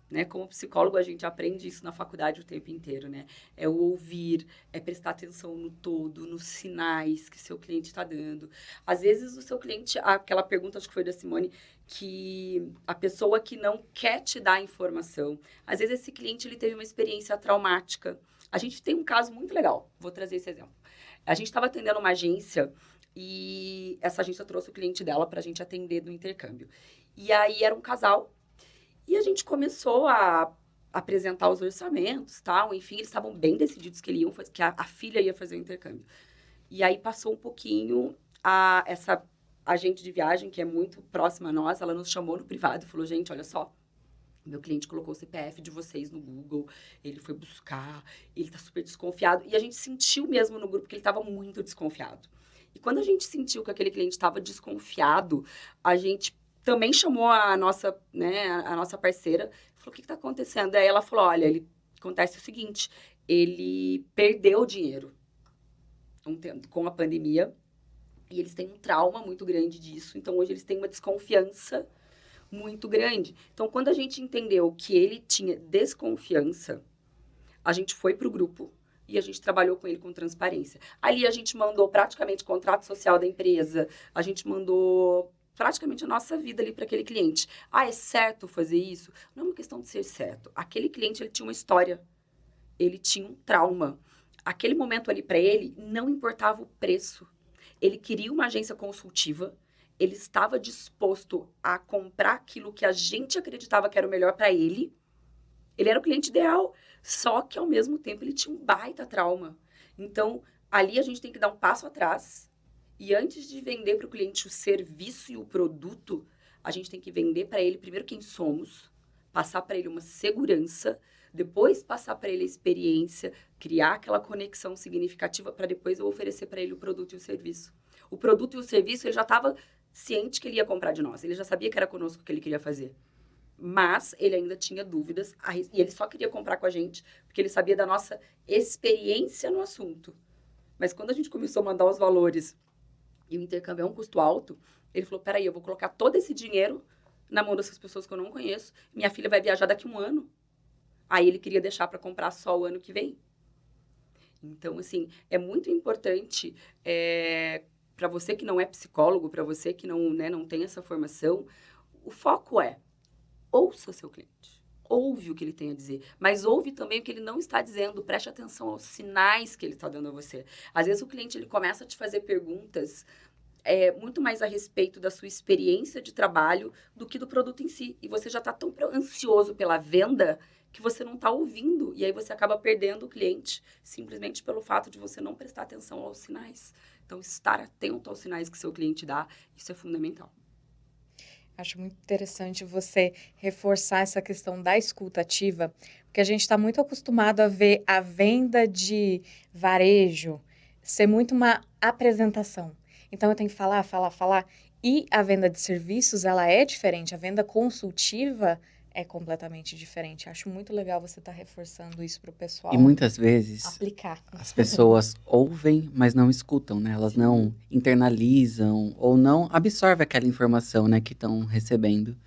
Né? Como psicólogo, a gente aprende isso na faculdade o tempo inteiro, né? É o ouvir, é prestar atenção no todo, nos sinais que seu cliente está dando. Às vezes, o seu cliente, aquela pergunta, acho que foi da Simone, que a pessoa que não quer te dar informação, às vezes esse cliente ele teve uma experiência traumática. A gente tem um caso muito legal, vou trazer esse exemplo. A gente estava atendendo uma agência e essa agência trouxe o cliente dela para a gente atender no intercâmbio. E aí era um casal. E a gente começou a apresentar os orçamentos, tal. Enfim, eles estavam bem decididos que a filha ia fazer o intercâmbio. E aí passou um pouquinho, essa agente de viagem, que é muito próxima a nós, ela nos chamou no privado e falou, gente, olha só, meu cliente colocou o CPF de vocês no Google, ele foi buscar, ele tá super desconfiado. E a gente sentiu mesmo no grupo que ele estava muito desconfiado. E quando a gente sentiu que aquele cliente estava desconfiado, a gente também chamou a nossa parceira, falou, o que está acontecendo? Aí ela falou, olha, acontece o seguinte, ele perdeu dinheiro com a pandemia e eles têm um trauma muito grande disso, então hoje eles têm uma desconfiança muito grande. Então, quando a gente entendeu que ele tinha desconfiança, a gente foi para o grupo e a gente trabalhou com ele com transparência. Ali a gente mandou praticamente o contrato social da empresa, a gente mandou praticamente a nossa vida ali para aquele cliente. Ah, é certo fazer isso? Não é uma questão de ser certo. Aquele cliente, ele tinha uma história, ele tinha um trauma. Aquele momento ali para ele, não importava o preço. Ele queria uma agência consultiva, ele estava disposto a comprar aquilo que a gente acreditava que era o melhor para ele. Ele era o cliente ideal, só que ao mesmo tempo ele tinha um baita trauma. Então, ali a gente tem que dar um passo atrás e antes de vender para o cliente o serviço e o produto, a gente tem que vender para ele primeiro quem somos, passar para ele uma segurança, depois passar para ele a experiência, criar aquela conexão significativa para depois eu oferecer para ele o produto e o serviço. O produto e o serviço, ele já estava ciente que ele ia comprar de nós. Ele já sabia que era conosco que ele queria fazer. Mas ele ainda tinha dúvidas e ele só queria comprar com a gente porque ele sabia da nossa experiência no assunto. Mas quando a gente começou a mandar os valores e o intercâmbio é um custo alto, ele falou, peraí, eu vou colocar todo esse dinheiro na mão dessas pessoas que eu não conheço. Minha filha vai viajar daqui a 1 ano. Aí ele queria deixar para comprar só o ano que vem. Então, assim, é muito importante para você que não é psicólogo, para você que não tem essa formação, o foco é ouça seu cliente, ouve o que ele tem a dizer, mas ouve também o que ele não está dizendo, preste atenção aos sinais que ele está dando a você. Às vezes o cliente ele começa a te fazer perguntas muito mais a respeito da sua experiência de trabalho do que do produto em si, e você já está tão ansioso pela venda que você não está ouvindo, e aí você acaba perdendo o cliente simplesmente pelo fato de você não prestar atenção aos sinais. Então, estar atento aos sinais que seu cliente dá, isso é fundamental.
Acho muito interessante você reforçar essa questão da escuta ativa, porque a gente está muito acostumado a ver a venda de varejo ser muito uma apresentação. Então, eu tenho que falar. E a venda de serviços, ela é diferente. A venda consultiva é completamente diferente. Acho muito legal você estar reforçando isso para o pessoal
E muitas vezes
aplicar.
as pessoas ouvem, mas não escutam, né? Elas não internalizam ou não absorvem aquela informação, né, que estão recebendo.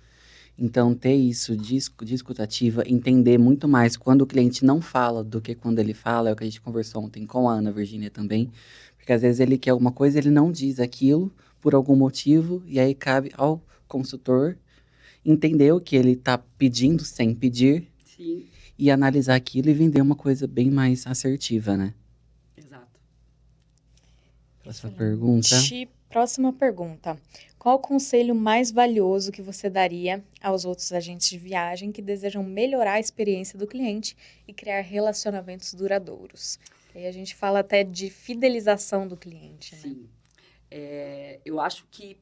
Então, ter isso de escutativa, entender muito mais quando o cliente não fala do que quando ele fala, é o que a gente conversou ontem com a Ana Virgínia também, porque às vezes ele quer alguma coisa, ele não diz aquilo por algum motivo, e aí cabe ao consultor entender o que ele está pedindo sem pedir.
Sim.
E analisar aquilo e vender uma coisa bem mais assertiva, né?
Exato.
Próxima pergunta.
Próxima pergunta. Qual o conselho mais valioso que você daria aos outros agentes de viagem que desejam melhorar a experiência do cliente e criar relacionamentos duradouros? E aí a gente fala até de fidelização do cliente, né?
Sim. Eu acho que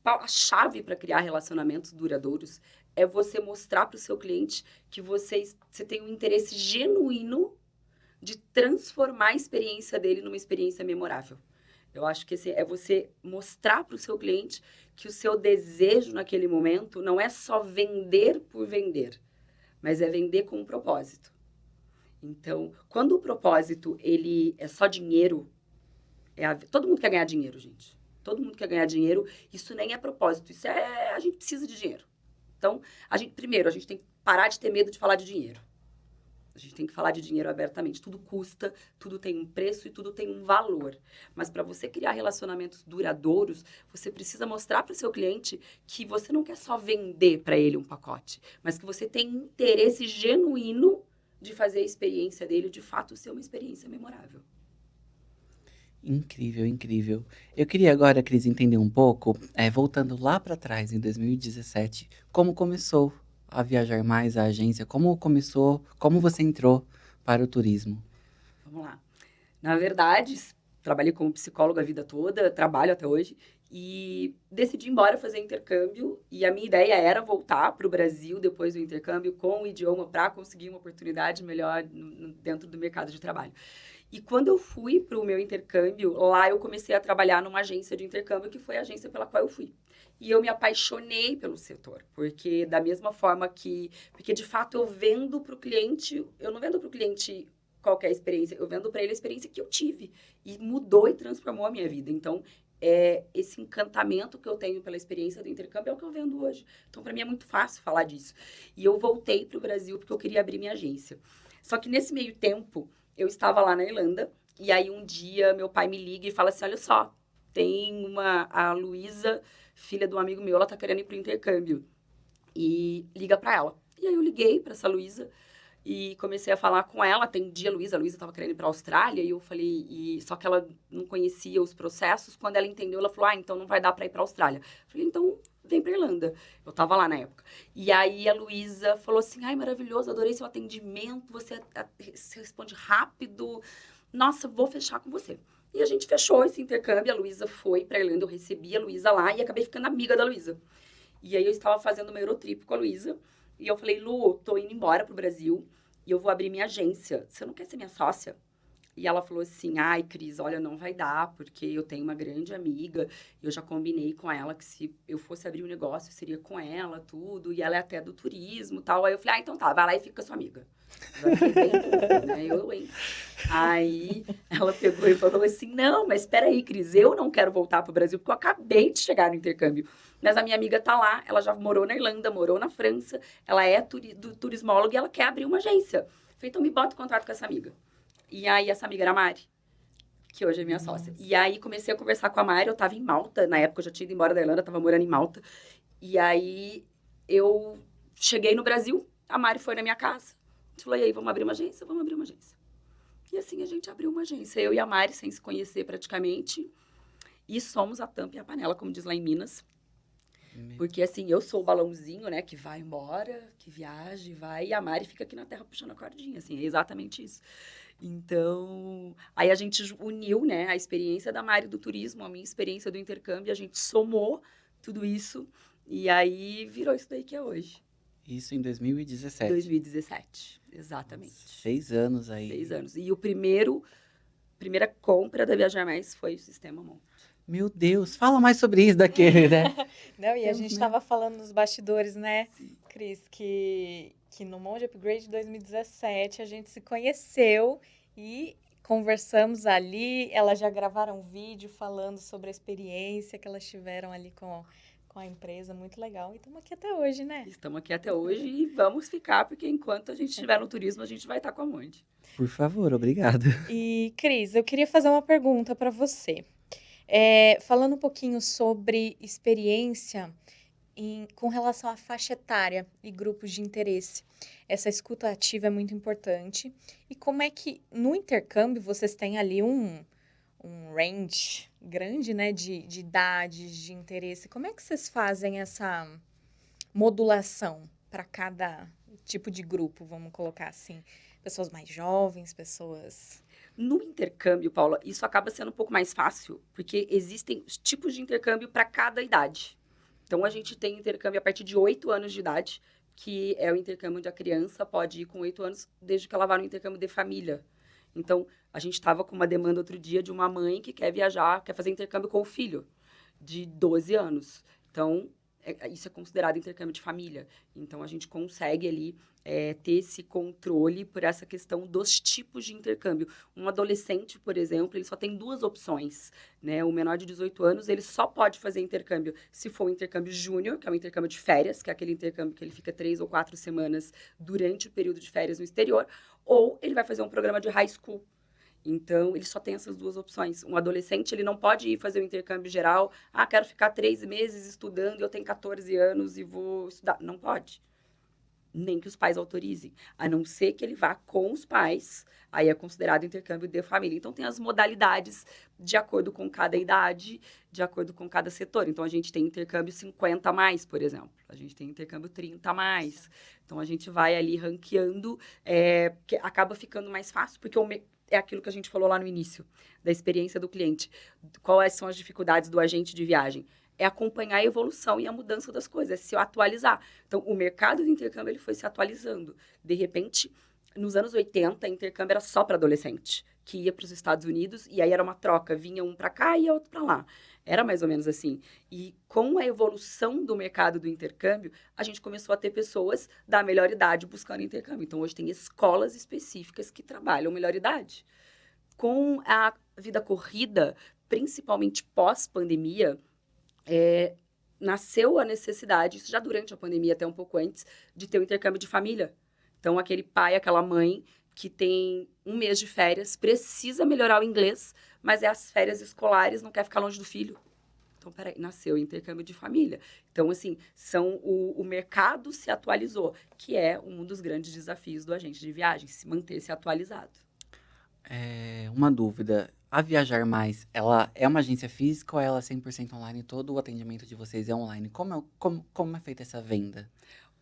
a chave para criar relacionamentos duradouros é você mostrar para o seu cliente que você tem um interesse genuíno de transformar a experiência dele numa experiência memorável. Eu acho que é você mostrar para o seu cliente que o seu desejo naquele momento não é só vender por vender, mas é vender com um propósito. Então, quando o propósito ele é só dinheiro, todo mundo quer ganhar dinheiro, gente. Todo mundo quer ganhar dinheiro, isso nem é propósito, a gente precisa de dinheiro. Então, primeiro, a gente tem que parar de ter medo de falar de dinheiro. A gente tem que falar de dinheiro abertamente. Tudo custa, tudo tem um preço e tudo tem um valor. Mas para você criar relacionamentos duradouros, você precisa mostrar para o seu cliente que você não quer só vender para ele um pacote, mas que você tem interesse genuíno de fazer a experiência dele, de fato, ser uma experiência memorável.
Incrível, incrível. Eu queria agora, Cris, entender um pouco, voltando lá para trás, em 2017, como começou a Viajar Mais, a agência? Como começou, como você entrou para o turismo?
Vamos lá. Na verdade, trabalhei como psicóloga a vida toda, trabalho até hoje, e decidi ir embora fazer intercâmbio, e a minha ideia era voltar para o Brasil depois do intercâmbio com o idioma para conseguir uma oportunidade melhor dentro do mercado de trabalho. E quando eu fui para o meu intercâmbio, lá eu comecei a trabalhar numa agência de intercâmbio, que foi a agência pela qual eu fui. E eu me apaixonei pelo setor, porque da mesma forma porque de fato eu vendo para o cliente, eu não vendo para o cliente qualquer experiência, eu vendo para ele a experiência que eu tive. E mudou e transformou a minha vida. Então, esse encantamento que eu tenho pela experiência do intercâmbio é o que eu vendo hoje. Então, para mim, é muito fácil falar disso. E eu voltei para o Brasil porque eu queria abrir minha agência. Só que nesse meio tempo, eu estava lá na Irlanda, e aí um dia meu pai me liga e fala assim, olha só, tem a Luísa, filha de um amigo meu, ela tá querendo ir pro intercâmbio. E liga para ela. E aí eu liguei para essa Luísa e comecei a falar com ela, atendi a Luísa estava querendo ir para a Austrália, e eu falei, só que ela não conhecia os processos. Quando ela entendeu, ela falou, então não vai dar para ir para a Austrália. Eu falei, então vem para Irlanda. Eu estava lá na época. E aí a Luísa falou assim, ai, maravilhoso, adorei seu atendimento, você responde rápido, nossa, vou fechar com você. E a gente fechou esse intercâmbio, a Luísa foi para Irlanda, eu recebi a Luísa lá e acabei ficando amiga da Luísa. E aí eu estava fazendo uma Eurotrip com a Luísa, e eu falei, Lu, tô indo embora pro Brasil e eu vou abrir minha agência. Você não quer ser minha sócia? E ela falou assim, ai, Cris, olha, não vai dar, porque eu tenho uma grande amiga, eu já combinei com ela que se eu fosse abrir um negócio, seria com ela, tudo, e ela é até do turismo e tal. Aí eu falei, então tá, vai lá e fica com a sua amiga. Já fiquei bem puta, né? Hein? Aí ela pegou e falou assim, não, mas espera aí, Cris, eu não quero voltar pro Brasil, porque eu acabei de chegar no intercâmbio. Mas a minha amiga tá lá, ela já morou na Irlanda, morou na França, ela é turismóloga e ela quer abrir uma agência. Eu falei, então me bota em contato com essa amiga. E aí essa amiga era a Mari, que hoje é minha sócia. E aí comecei a conversar com a Mari, eu tava em Malta, na época eu já tinha ido embora da Irlanda, tava morando em Malta. E aí eu cheguei no Brasil, a Mari foi na minha casa. Falou, e aí, vamos abrir uma agência? Vamos abrir uma agência. E assim a gente abriu uma agência, eu e a Mari, sem se conhecer praticamente. E somos a tampa e a panela, como diz lá em Minas. Porque, assim, eu sou o balãozinho, né, que vai embora, que viaja e vai, e a Mari fica aqui na terra puxando a cordinha, assim, é exatamente isso. Então, aí a gente uniu, né, a experiência da Mari do turismo, a minha experiência do intercâmbio, a gente somou tudo isso, e aí virou isso daí que é hoje.
Isso em 2017.
2017, exatamente.
Nossa, 6 anos aí.
6 anos. E primeira compra da Viajar Mais foi o Sistema Mon.
Meu Deus, fala mais sobre isso daquele, né?
Não, e a gente estava falando nos bastidores, né,
Sim.
Cris, que no Monde Upgrade 2017 a gente se conheceu e conversamos ali. Elas já gravaram um vídeo falando sobre a experiência que elas tiveram ali com a empresa, muito legal. E estamos aqui até hoje, né?
Estamos aqui até hoje e vamos ficar, porque enquanto a gente estiver no turismo, a gente vai estar com a Monde.
Por favor, obrigado.
E, Cris, eu queria fazer uma pergunta para você. Falando um pouquinho sobre experiência com relação à faixa etária e grupos de interesse. Essa escuta ativa é muito importante. E como é que, no intercâmbio, vocês têm ali um range grande, né, de idades, de interesse. Como é que vocês fazem essa modulação para cada tipo de grupo, vamos colocar assim? Pessoas mais jovens, pessoas...
No intercâmbio, Paula, isso acaba sendo um pouco mais fácil, porque existem tipos de intercâmbio para cada idade. Então, a gente tem intercâmbio a partir de 8 anos de idade, que é o intercâmbio onde a criança pode ir com 8 anos, desde que ela vá no intercâmbio de família. Então, a gente estava com uma demanda outro dia de uma mãe que quer viajar, quer fazer intercâmbio com o filho, de 12 anos. Então, isso é considerado intercâmbio de família. Então, a gente consegue ali ter esse controle por essa questão dos tipos de intercâmbio. Um adolescente, por exemplo, ele só tem 2 opções, né? O menor de 18 anos, ele só pode fazer intercâmbio se for um intercâmbio júnior, que é um intercâmbio de férias, que é aquele intercâmbio que ele fica 3 ou 4 semanas durante o período de férias no exterior, ou ele vai fazer um programa de high school. Então, ele só tem essas 2 opções. Um adolescente, ele não pode ir fazer o intercâmbio geral. Ah, quero ficar 3 meses estudando, eu tenho 14 anos e vou estudar. Não pode. Nem que os pais autorizem. A não ser que ele vá com os pais. Aí é considerado intercâmbio de família. Então, tem as modalidades de acordo com cada idade, de acordo com cada setor. Então, a gente tem intercâmbio 50 a mais, por exemplo. A gente tem intercâmbio 30 a mais. Então, a gente vai ali ranqueando, que acaba ficando mais fácil, porque é aquilo que a gente falou lá no início, da experiência do cliente. Quais são as dificuldades do agente de viagem? É acompanhar a evolução e a mudança das coisas, é se atualizar. Então, o mercado do intercâmbio ele foi se atualizando. De repente, nos anos 80, intercâmbio era só para adolescente, que ia para os Estados Unidos, e aí era uma troca, vinha um para cá e outro para lá. Era mais ou menos assim. E com a evolução do mercado do intercâmbio, a gente começou a ter pessoas da melhor idade buscando intercâmbio. Então, hoje tem escolas específicas que trabalham melhor idade. Com a vida corrida, principalmente pós-pandemia, nasceu a necessidade, isso já durante a pandemia, até um pouco antes, de ter um intercâmbio de família. Então, aquele pai, aquela mãe que tem um mês de férias, precisa melhorar o inglês, mas as férias escolares, não quer ficar longe do filho. Então, peraí, nasceu o intercâmbio de família. Então, assim, o mercado se atualizou, que é um dos grandes desafios do agente de viagem, se manter se atualizado.
Uma dúvida. A Viajar Mais, ela é uma agência física ou ela é 100% online? Todo o atendimento de vocês é online? Como é feita essa venda?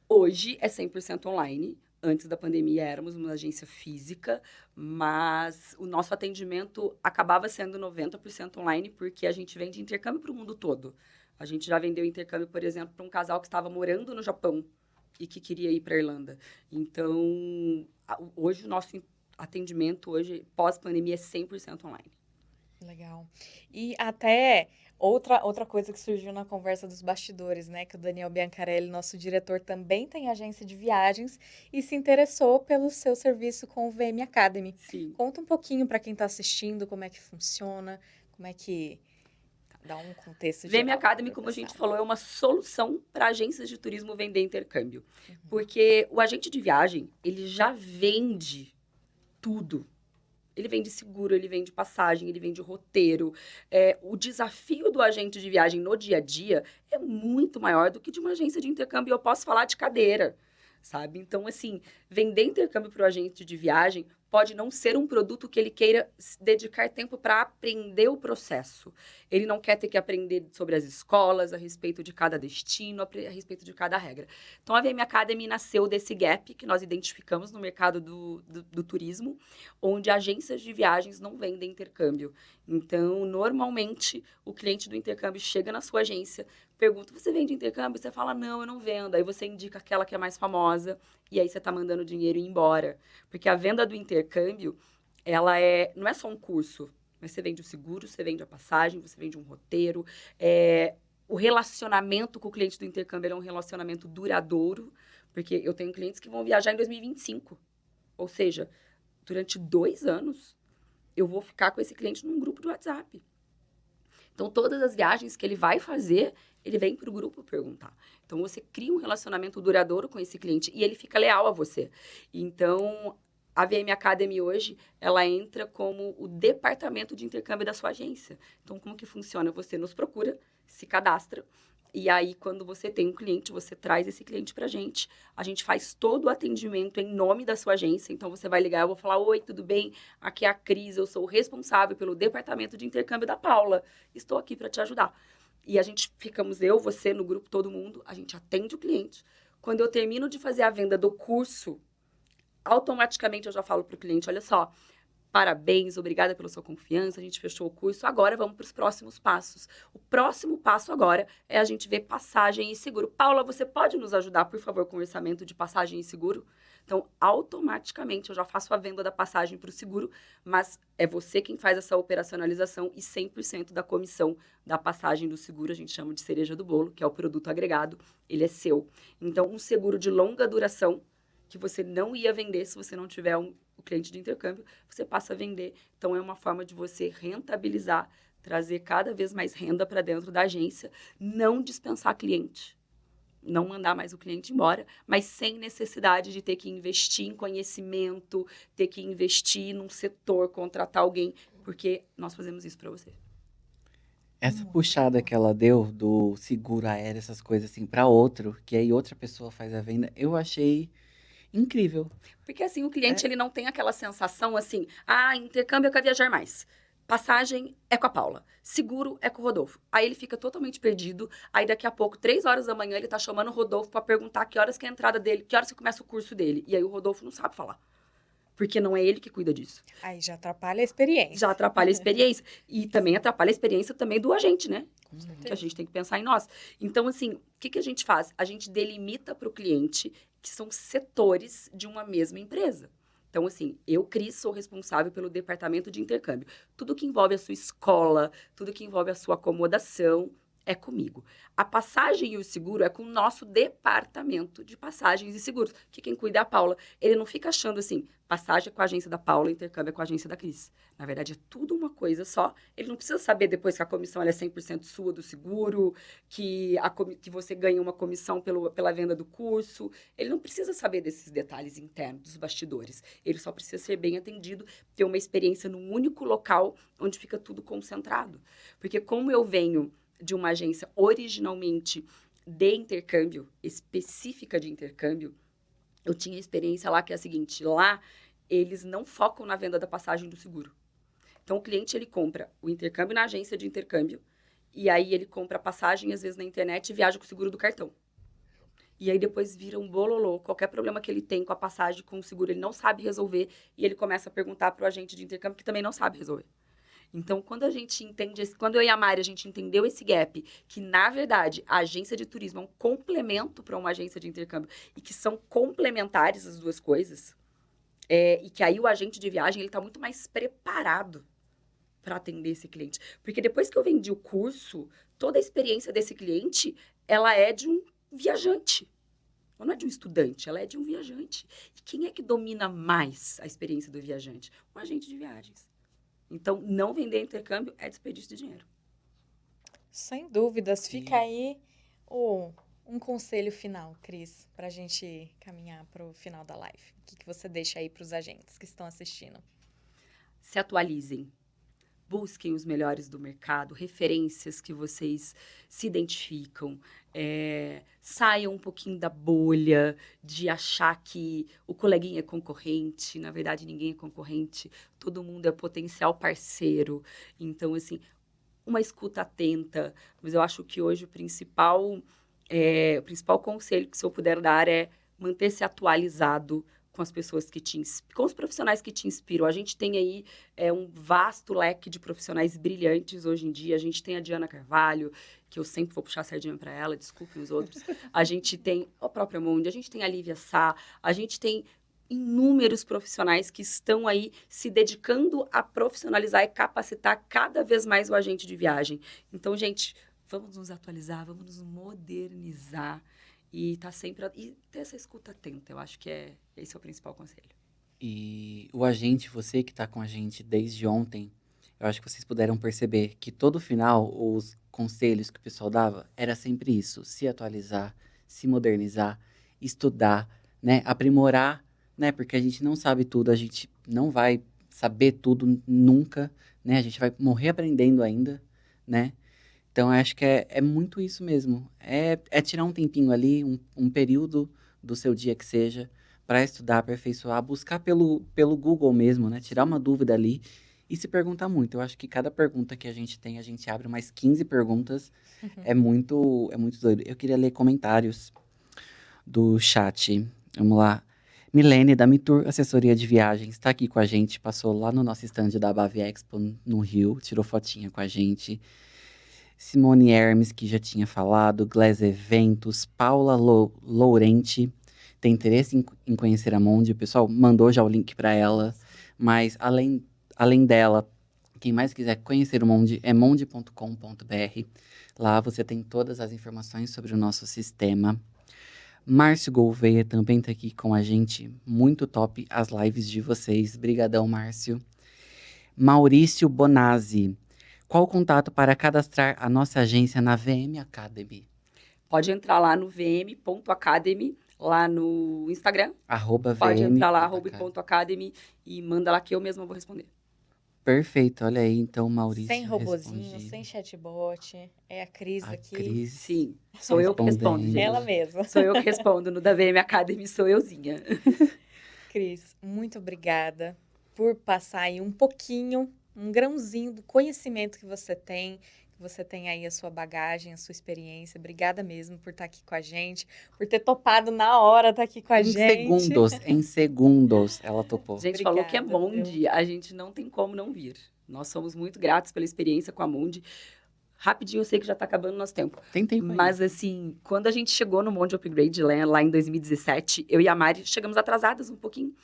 Hoje é 100% online. Antes da pandemia éramos uma agência física, mas o nosso atendimento acabava sendo 90% online, porque a gente vende intercâmbio para o mundo todo. A gente já vendeu intercâmbio, por exemplo, para um casal que estava morando no Japão e que queria ir para a Irlanda. Então, hoje o nosso atendimento, hoje, pós-pandemia, é 100% online.
Legal. E até outra coisa que surgiu na conversa dos bastidores, né? Que o Daniel Biancarelli, nosso diretor, também tem agência de viagens e se interessou pelo seu serviço com o VM Academy.
Sim.
Conta um pouquinho para quem está assistindo como é que funciona, como é que dá um contexto geral.
VM Academy, como a gente falou, é uma solução para agências de turismo vender intercâmbio. Porque o agente de viagem, ele já vende tudo. Ele vende seguro, ele vende passagem, ele vende roteiro. O desafio do agente de viagem no dia a dia é muito maior do que de uma agência de intercâmbio. Eu posso falar de cadeira, sabe? Então, assim, vender intercâmbio para o agente de viagem pode não ser um produto que ele queira dedicar tempo para aprender o processo. Ele não quer ter que aprender sobre as escolas, a respeito de cada destino, a respeito de cada regra. Então, a VM Academy nasceu desse gap que nós identificamos no mercado do turismo, onde agências de viagens não vendem intercâmbio. Então, normalmente, o cliente do intercâmbio chega na sua agência, pergunta, você vende intercâmbio? Você fala, não, eu não vendo. Aí você indica aquela que é mais famosa, e aí você está mandando dinheiro ir embora. Porque a venda do intercâmbio, ela não é só um curso, mas você vende o seguro, você vende a passagem, você vende um roteiro. O relacionamento com o cliente do intercâmbio é um relacionamento duradouro, porque eu tenho clientes que vão viajar em 2025. Ou seja, durante 2 anos, eu vou ficar com esse cliente num grupo do WhatsApp. Então, todas as viagens que ele vai fazer, ele vem para o grupo perguntar. Então, você cria um relacionamento duradouro com esse cliente e ele fica leal a você. Então, a VM Academy hoje, ela entra como o departamento de intercâmbio da sua agência. Então, como que funciona? Você nos procura, se cadastra, e aí, quando você tem um cliente, você traz esse cliente para a gente faz todo o atendimento em nome da sua agência. Então, você vai ligar, eu vou falar, oi, tudo bem? Aqui é a Cris, eu sou o responsável pelo departamento de intercâmbio da Paula. Estou aqui para te ajudar. E a gente ficamos, eu, você, no grupo, todo mundo, a gente atende o cliente. Quando eu termino de fazer a venda do curso, automaticamente eu já falo para o cliente, olha só, parabéns, obrigada pela sua confiança, a gente fechou o curso, agora vamos para os próximos passos. O próximo passo agora é a gente ver passagem e seguro. Paula, você pode nos ajudar, por favor, com o orçamento de passagem e seguro? Então, automaticamente, eu já faço a venda da passagem para o seguro, mas é você quem faz essa operacionalização e 100% da comissão da passagem do seguro, a gente chama de cereja do bolo, que é o produto agregado, ele é seu. Então, um seguro de longa duração, que você não ia vender se você não tiver o cliente de intercâmbio, você passa a vender. Então, é uma forma de você rentabilizar, trazer cada vez mais renda para dentro da agência, não dispensar cliente, não mandar mais o cliente embora, mas sem necessidade de ter que investir em conhecimento, ter que investir num setor, contratar alguém, porque nós fazemos isso para você.
Essa puxada que ela deu do seguro aéreo, essas coisas assim, para outro, que aí outra pessoa faz a venda, eu achei incrível.
Porque assim, o cliente ele não tem aquela sensação assim, intercâmbio é com a Viajar Mais. Passagem é com a Paula. Seguro é com o Rodolfo. Aí ele fica totalmente perdido. Aí daqui a pouco, 3 horas da manhã, ele tá chamando o Rodolfo para perguntar que horas que é a entrada dele, que horas que começa o curso dele. E aí o Rodolfo não sabe falar. Porque não é ele que cuida disso.
Aí já atrapalha a experiência.
Já atrapalha a experiência. E também atrapalha a experiência também do agente, né?
Com certeza.
Que a gente tem que pensar em nós. Então, assim, o que a gente faz? A gente delimita para o cliente que são setores de uma mesma empresa. Então, assim, eu, Cris, sou responsável pelo departamento de intercâmbio. Tudo que envolve a sua escola, tudo que envolve a sua acomodação, é comigo. A passagem e o seguro é com o nosso departamento de passagens e seguros, que quem cuida é a Paula. Ele não fica achando assim, passagem é com a agência da Paula, intercâmbio é com a agência da Cris. Na verdade, é tudo uma coisa só. Ele não precisa saber depois que a comissão ela é 100% sua do seguro, que você ganha uma comissão pela venda do curso. Ele não precisa saber desses detalhes internos, dos bastidores. Ele só precisa ser bem atendido, ter uma experiência num único local onde fica tudo concentrado. Porque como eu venho de uma agência originalmente de intercâmbio, específica de intercâmbio, eu tinha experiência lá que é a seguinte, lá eles não focam na venda da passagem do seguro. Então, o cliente, ele compra o intercâmbio na agência de intercâmbio, e aí ele compra a passagem, às vezes, na internet e viaja com o seguro do cartão. E aí, depois vira um bololô. Qualquer problema que ele tem com a passagem, com o seguro, ele não sabe resolver, e ele começa a perguntar para o agente de intercâmbio, que também não sabe resolver. Então, quando a gente entende, quando eu e a Mari, a gente entendeu esse gap, que, na verdade, a agência de turismo é um complemento para uma agência de intercâmbio, e que são complementares as duas coisas, e que aí o agente de viagem, ele está muito mais preparado para atender esse cliente. Porque depois que eu vendi o curso, toda a experiência desse cliente, ela é de um viajante. Ela não é de um estudante, ela é de um viajante. E quem é que domina mais a experiência do viajante? Um agente de viagens. Então, não vender intercâmbio é desperdício de dinheiro.
Sem dúvidas. Fica aí um conselho final, Cris, para a gente caminhar para o final da live. O que você deixa aí para os agentes que estão assistindo?
Se atualizem. Busquem os melhores do mercado, referências que vocês se identificam. Saiam um pouquinho da bolha de achar que o coleguinha é concorrente. Na verdade, ninguém é concorrente. Todo mundo é potencial parceiro. Então, assim, uma escuta atenta. Mas eu acho que hoje o principal conselho que se eu puder dar é manter-se atualizado com as pessoas com os profissionais que te inspiram. A gente tem aí um vasto leque de profissionais brilhantes hoje em dia. A gente tem a Diana Carvalho, que eu sempre vou puxar a sardinha para ela, desculpem os outros. A gente tem a própria Mundi, a gente tem a Lívia Sá, a gente tem inúmeros profissionais que estão aí se dedicando a profissionalizar e capacitar cada vez mais o agente de viagem. Então, gente, vamos nos atualizar, vamos nos modernizar. E ter essa escuta atenta, eu acho que esse é o principal conselho.
E o agente, você que está com a gente desde ontem, eu acho que vocês puderam perceber que todo final, os conselhos que o pessoal dava, era sempre isso, se atualizar, se modernizar, estudar, né, aprimorar, né, porque a gente não sabe tudo, a gente não vai saber tudo nunca, né, a gente vai morrer aprendendo ainda, né. Então, eu acho que é muito isso mesmo. É tirar um tempinho ali, um período do seu dia que seja, para estudar, aperfeiçoar, buscar pelo Google mesmo, né? Tirar uma dúvida ali e se perguntar muito. Eu acho que cada pergunta que a gente tem, a gente abre mais 15 perguntas. É muito doido. Eu queria ler comentários do chat. Vamos lá. Milene, da Mitur Assessoria de Viagens, está aqui com a gente. Passou lá no nosso stand da Bavi Expo, no Rio. Tirou fotinha com a gente. Simone Hermes, que já tinha falado, Glass Eventos, Paula Laurenti, tem interesse em conhecer a Mundi, o pessoal mandou já o link para ela, mas além dela, quem mais quiser conhecer o Mundi é mundi.com.br, lá você tem todas as informações sobre o nosso sistema. Márcio Gouveia também está aqui com a gente, muito top as lives de vocês, brigadão Márcio. Maurício Bonazzi, qual o contato para cadastrar a nossa agência na VM Academy?
Pode entrar lá no vm.academy, lá no Instagram. Pode entrar lá, @.academy, e manda lá que eu mesma vou responder.
Perfeito, olha aí, então, Maurício.
Sem robozinho, sem chatbot, é a Cris aqui.
Cris
Sim, sou eu que respondo, gente.
Ela mesma.
Sou eu que respondo, no da VM Academy sou euzinha.
Cris, muito obrigada por passar aí um grãozinho do conhecimento que você tem aí a sua bagagem, a sua experiência. Obrigada mesmo por estar aqui com a gente, por ter topado na hora estar aqui com a gente.
Em segundos ela topou.
A gente
Obrigada,
falou que é Mundi, a gente não tem como não vir. Nós somos muito gratos pela experiência com a Mundi. Rapidinho, eu sei que já está acabando o nosso tempo.
Tem tempo aí.
Mas, assim, quando a gente chegou no Mundi Upgrade lá em 2017, eu e a Mari chegamos atrasadas um pouquinho.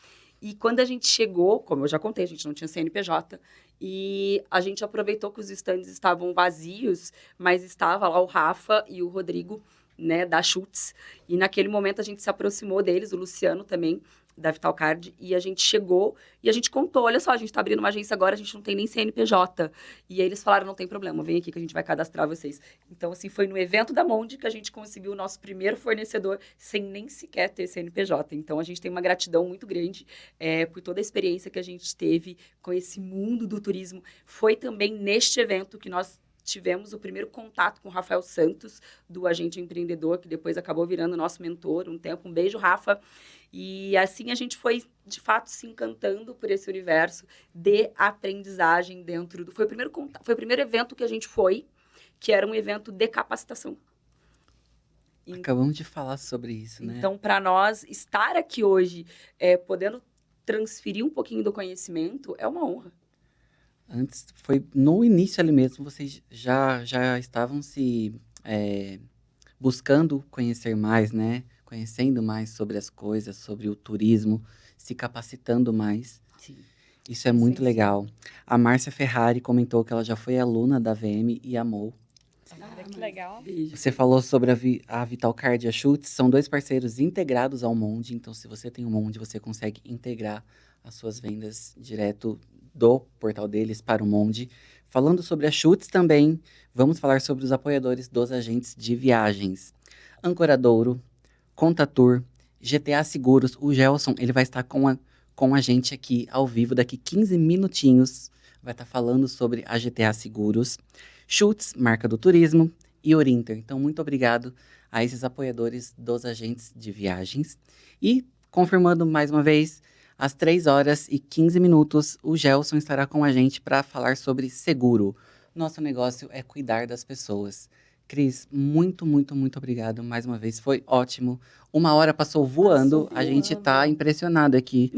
E quando a gente chegou, como eu já contei, a gente não tinha CNPJ, e a gente aproveitou que os estandes estavam vazios, mas estava lá o Rafa e o Rodrigo, né, da Schutz. E naquele momento a gente se aproximou deles, o Luciano também, da Vitalcard, e a gente chegou e a gente contou, olha só, a gente está abrindo uma agência agora, a gente não tem nem CNPJ. E aí eles falaram, não tem problema, vem aqui que a gente vai cadastrar vocês. Então, assim, foi no evento da Monde que a gente conseguiu o nosso primeiro fornecedor sem nem sequer ter CNPJ. Então, a gente tem uma gratidão muito grande por toda a experiência que a gente teve com esse mundo do turismo. Foi também neste evento que nós tivemos o primeiro contato com o Rafael Santos, do Agente Empreendedor, que depois acabou virando nosso mentor um tempo. Um beijo, Rafa. E assim a gente foi, de fato, se encantando por esse universo de aprendizagem dentro do... Foi o primeiro evento que a gente foi, que era um evento de capacitação.
Acabamos de falar sobre isso, né?
Então, para nós, estar aqui hoje, podendo transferir um pouquinho do conhecimento, é uma honra.
Antes, foi no início ali mesmo, vocês já estavam se buscando conhecer mais, né? Conhecendo mais sobre as coisas, sobre o turismo, se capacitando mais.
Sim.
Isso é muito legal. A Márcia Ferrari comentou que ela já foi aluna da VM e amou.
Olha que legal.
Beijo.
Você falou sobre a Vitalcard e a Schutz, são 2 parceiros integrados ao Monde, então se você tem um Monde, você consegue integrar as suas vendas direto do portal deles para o Monde. Falando sobre a Schutz também, vamos falar sobre os apoiadores dos agentes de viagens. Ancoradouro, Contatur, GTA Seguros, o Gelson, ele vai estar com a gente aqui ao vivo, daqui 15 minutinhos, vai estar falando sobre a GTA Seguros, Schutz, marca do turismo, e Orinter. Então, muito obrigado a esses apoiadores dos agentes de viagens. E, confirmando mais uma vez, às 3h15, o Gelson estará com a gente para falar sobre seguro. Nosso negócio é cuidar das pessoas. Cris, muito, muito, muito obrigado mais uma vez. Foi ótimo. 1 hora passou voando. A gente tá impressionado aqui.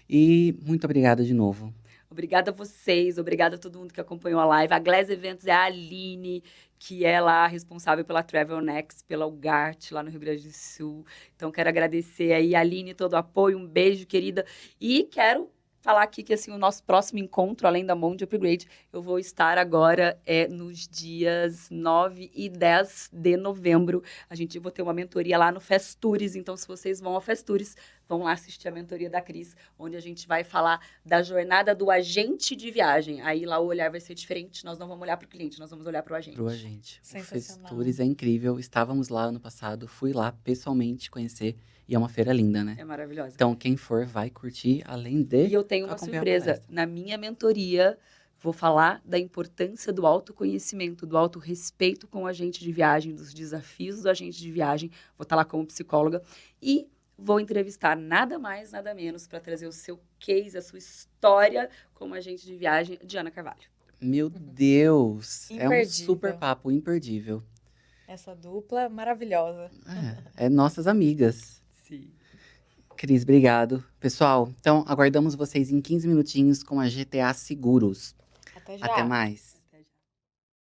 E muito obrigado de novo.
Obrigada a vocês, obrigada a todo mundo que acompanhou a live. A Glass Eventos é a Aline, que é lá responsável pela Travel Next, pela Ugart, lá no Rio Grande do Sul. Então, quero agradecer aí a Aline, todo o apoio. Um beijo, querida. E quero falar aqui que assim, o nosso próximo encontro, além da Monde Upgrade, eu vou estar agora nos dias 9 e 10 de novembro. Eu vou ter uma mentoria lá no Festures, então se vocês vão ao Festures, vão lá assistir a mentoria da Cris, onde a gente vai falar da jornada do agente de viagem. Aí lá o olhar vai ser diferente, nós não vamos olhar para o cliente, nós vamos olhar para o agente.
Pro agente.
Sensacional.
O Festures é incrível, estávamos lá ano passado, fui lá pessoalmente conhecer, e é uma feira linda, né?
É maravilhosa.
Então, quem for vai curtir, além de...
E eu tenho uma
acompanhar a
surpresa.
palestra.
Na minha mentoria, vou falar da importância do autoconhecimento, do autorrespeito com o agente de viagem, dos desafios do agente de viagem. Vou estar lá como psicóloga. E vou entrevistar nada mais, nada menos, para trazer o seu case, a sua história como agente de viagem, Diana Carvalho.
Meu Deus! É um
Imperdível.
super papo imperdível.
Essa dupla maravilhosa.
É nossas amigas.
Sim.
Cris, obrigado. Pessoal, então aguardamos vocês em 15 minutinhos com a GTA Seguros.
Até já.
Até mais.